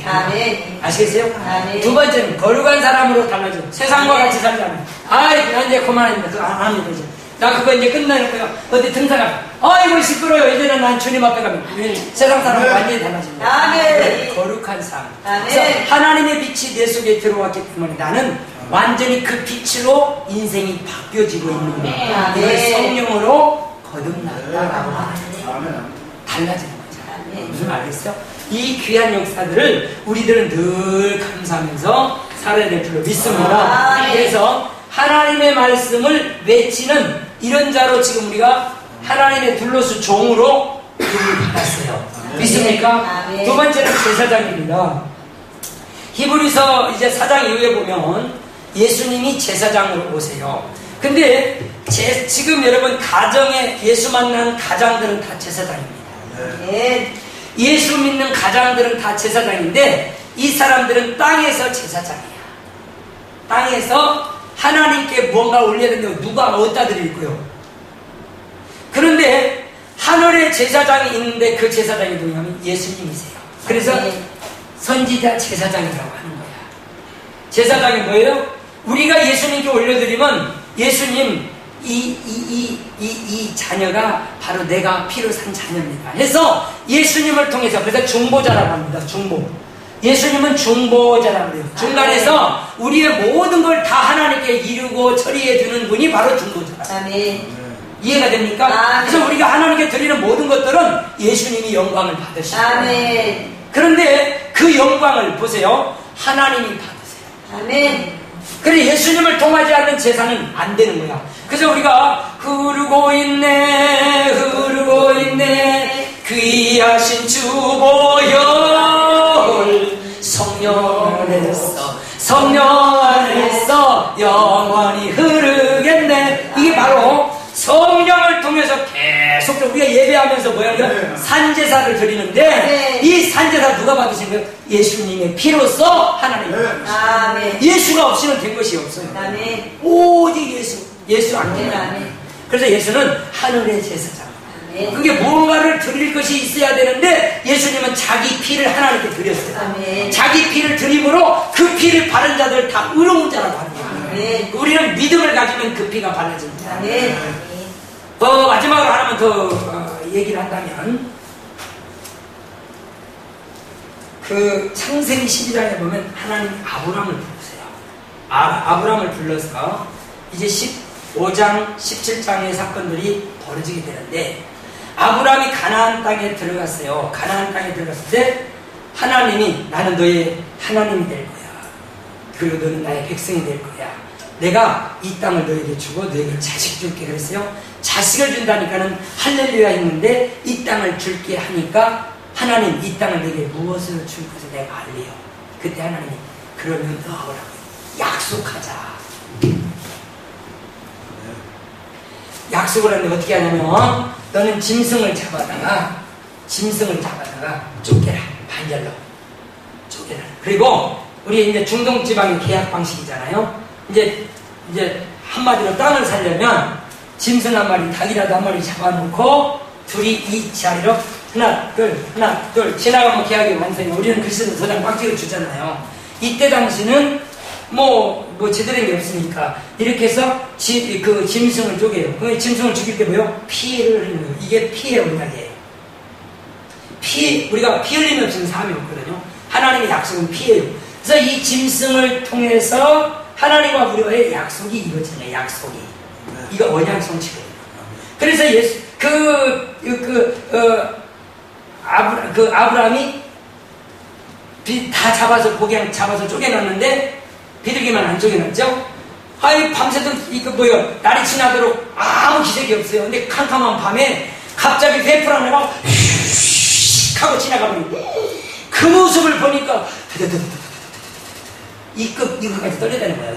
아시겠어요? 두 번째는 거룩한 사람으로 달라져. 세상과 같이 살지 않아요. 나 이제 그만합니다. 그거 안 합니다. 이제. 나 그거 이제 끝내놓고요. 어디 등산가. 이거 시끄러워요. 이제는 난 주님 앞에 가면 세상 사람은 완전히 달라집니다. 거룩한 삶. 그래서 하나님의 빛이 내 속에 들어왔기 때문에 나는 완전히 그 빛으로 인생이 바뀌어지고 있는 거예요. 그걸 성령으로 거듭났다라고 하는 달라지는 거죠. 무슨 말이겠어요? 이 귀한 역사들을 우리들은 늘 감사하면서 살아야 될 줄로 믿습니다. 그래서 하나님의 말씀을 외치는 이런 자로 지금 우리가 하나님의 둘로서 종으로 이름을 받았어요. 믿습니까? 두 번째는 제사장입니다. 히브리서 이제 4장 이후에 보면 예수님이 제사장으로 오세요. 근데 지금 여러분 가정에 예수 만난 가장들은 다 제사장입니다. 네. 예수 믿는 가장들은 다 제사장인데 이 사람들은 땅에서 제사장이야. 땅에서 하나님께 무언가 올려야 되는데 누가 어디다 드릴 거요? 그런데 하늘에 제사장이 있는데 그 제사장이 누구냐면 예수님이세요. 그래서 선지자 제사장이라고 하는 거야. 제사장이 뭐예요? 우리가 예수님께 올려드리면 예수님 이 자녀가 바로 내가 피로 산 자녀입니다 해서 예수님을 통해서, 그래서 중보자라고 합니다. 중보. 예수님은 중보자라고 해요. 중간에서 우리의 모든 걸 다 하나님께 이루고 처리해 주는 분이 바로 중보자라. 아멘. 이해가 됩니까? 아멘. 그래서 우리가 하나님께 드리는 모든 것들은 예수님이 영광을 받으시고, 아멘. 그런데 그 영광을 보세요. 하나님이 받으세요. 아멘. 그래 예수님을 통하지 않는 제사는 안 되는 거야. 그래서 우리가 흐르고 있네 귀하신 주보혈 성령 안에서 영원히 흐르겠네. 이게 바로 성령을 통해서 계속 우리가 예배하면서 뭐야? 산제사를 드리는데 네. 이 산제사 누가 받으신 거예요? 예수님의 피로써 하나님. 아멘. 예수가 없이는 된 것이 없어요. 아멘. 오직 예수 안 되나. 그래서 예수는 하늘의 제사장. 아멘. 그게 무언가를 드릴 것이 있어야 되는데 예수님은 자기 피를 하나님께 드렸어요. 아멘. 자기 피를 드림으로 그 피를 바른 자들 다 의로운 자라고 하는 거예요. 아멘. 우리는 믿음을 가지면 그 피가 발라집니다. 아멘. 마지막으로 하나만 더 얘기를 한다면 그 창세기 12장에 보면 하나님이 아브람을 부르세요. 아브람을 불러서 이제 15장 17장의 사건들이 벌어지게 되는데 아브람이 가나안 땅에 들어갔어요. 가나안 땅에 들어갔을 때 하나님이 나는 너의 하나님이 될 거야. 그리고 너는 나의 백성이 될 거야. 내가 이 땅을 너에게 주고 너에게 자식 줄게 그랬어요. 자식을 준다니까는 할렐루야 했는데 이 땅을 줄게 하니까 하나님 이 땅을 내게 무엇을 줄 것을 내가 알래요. 그때 하나님이 그러면 너라고 약속하자. 약속을 하는데 어떻게 하냐면 너는 짐승을 잡아다가 쫓겨라. 반절로 쫓겨라. 그리고 우리 이제 중동 지방의 계약 방식이잖아요. 이제 한마디로 땅을 살려면 짐승 한 마리, 닭이라도 한 마리 잡아놓고 둘이 이 자리로 하나 둘 지나가면 계약이 완성이. 우리는 글쎄도 도장 꽉 주잖아요. 이때 당시는 뭐 제대로 된 게 없으니까 이렇게 해서 그 짐승을 쪼개요. 그 짐승을 죽일 때 뭐요? 피를 흘리는 거예요. 이게 피의 언약이에요. 우리가 피 흘리면 없으면 사함이 없거든요. 하나님의 약속은 피예요. 그래서 이 짐승을 통해서 하나님과 우리와의 약속이 이거잖아요. 약속이. 이거 언약 성취거든요. 그래서 아브라함이 다 잡아서 고기랑 잡아서 쪼개놨는데 비둘기만 안 쪼개놨죠? 아이 밤새도 날이 지나도록 아무 기색이 없어요. 근데 캄캄한 밤에 갑자기 뱀풀 하나가 휙 하고 지나가버리고 그 모습을 보니까 이거까지 떨려대는 거야.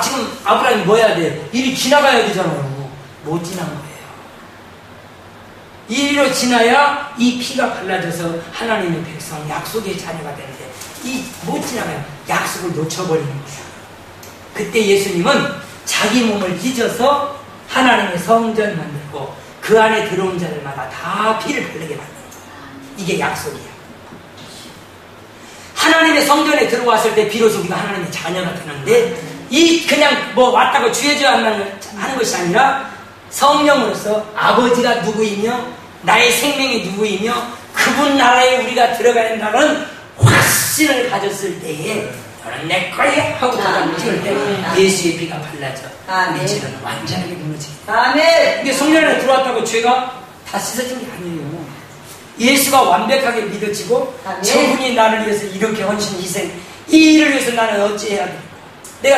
지금 아브라함이 뭐 해야 돼? 이리 지나가야 되잖아요. 못 지난 거예요. 이리로 지나야 이 피가 발라져서 하나님의 백성, 약속의 자녀가 되는데 못 지나가요. 약속을 놓쳐버리는 거예요. 그때 예수님은 자기 몸을 찢어서 하나님의 성전 만들고 그 안에 들어온 자들마다 다 피를 바르게 만드는 거예요. 이게 약속이에요. 하나님의 성전에 들어왔을 때 비로소 우리가 하나님의 자녀가 되는데 그냥 왔다고 주여주여 하는 것이 아니라 성령으로서 아버지가 누구이며 나의 생명이 누구이며 그분 나라에 우리가 들어가야 한다는 확신을 가졌을 때에 너는 내 거야 하고 도장을 찍을 때 예수의 피가 발라져 우리 죄는 완전하게 무너집니다. 아멘. 이게 성령에 들어왔다고 죄가 다 씻어진 게 아니에요. 예수가 완벽하게 믿어지고 저분이 나를 위해서 이렇게 헌신 희생 이 일을 위해서 나는 어찌해야 됩니까?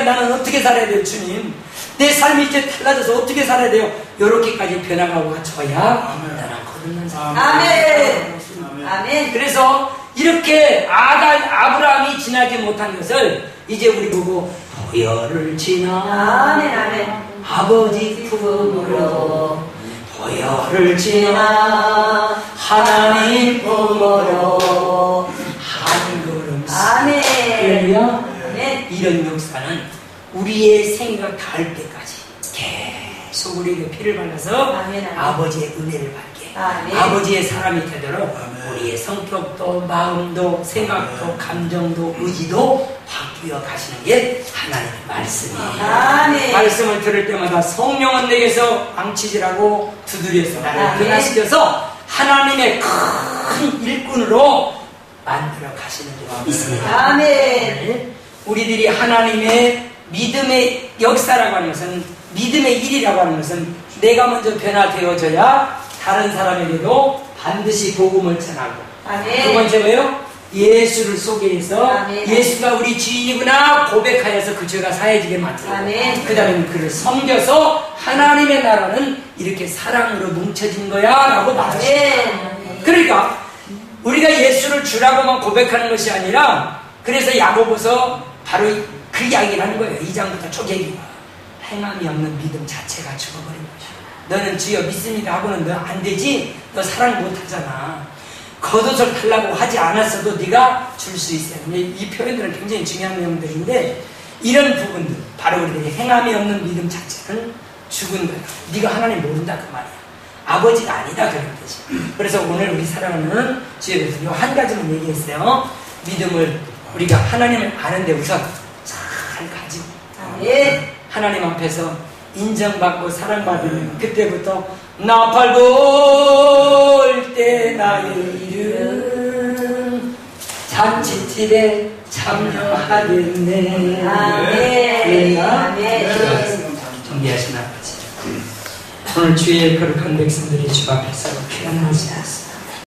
나는 어떻게 살아야 돼요 주님? 내 삶이 이제 달라져서 어떻게 살아야 돼요? 이렇게까지 변화가 와줘야 나는 거듭난 사람. 아멘. 아멘. 그래서 이렇게 아브라함이 지나지 못한 것을 이제 우리 보고 보혈을 지나 아멘, 아멘. 아버지 품으로 보혈을 지나 하나님 품으로 한 걸음 아멘. 할렐루야. 아멘. 이런 역사는 우리의 생각 닿을 때까지 계속 우리에게 피를 발라서 아멘, 아멘. 아버지의 은혜를 받게 아멘. 아버지의 사람이 되도록 우리의 성격도 마음도 생각도 감정도 의지도 바뀌어 가시는 게 하나님의 말씀이에요. 아멘. 말씀을 들을 때마다 성령은 내게서 망치질하고 두드려서 나를 아멘. 변화시켜서 하나님의 큰 일꾼으로 만들어 가시는 줄 믿습니다. 아멘. 네. 우리들이 하나님의 믿음의 역사라고 하는 것은 믿음의 일이라고 하는 것은 내가 먼저 변화되어져야 다른 사람에게도 반드시 복음을 전하고 아멘. 두 번째 뭐예요? 예수를 소개해서 아멘. 예수가 우리 주인이구나 고백하여서 그 죄가 사해지게 만들고 아멘. 그 다음에 그를 섬겨서 하나님의 나라는 이렇게 사랑으로 뭉쳐진 거야 라고 말하십니다. 아멘. 그러니까 우리가 예수를 주라고만 고백하는 것이 아니라 그래서 야고보서 바로 그 이야기를 하는 거예요. 2장부터 쭉 얘기가 행함이 없는 믿음 자체가 죽어버린 거죠. 너는 주여 믿습니다 하고는 너 안 되지. 너 사랑 못하잖아. 겉옷을 달라고 하지 않았어도 네가 줄 수 있어요. 이 표현들은 굉장히 중요한 내용들인데 이런 부분들 바로 우리들이 행함이 없는 믿음 자체는 죽은 거야. 네가 하나님 모른다 그 말이야. 아버지가 아니다 그런 뜻이. 그래서 오늘 우리 사랑하는 주여에서 한 가지만 얘기했어요. 믿음을 우리가 하나님을 아는데 우선 잘 가지고 하나님 앞에서 인정받고 사랑받으면 그때부터 나 팔고 올 때 나의 이름 잔치집에 참여하겠네. 아멘. 아멘. 존귀하신 아버지, 오늘 주의 거룩한 백성들이 주 앞에서 귀한 말씀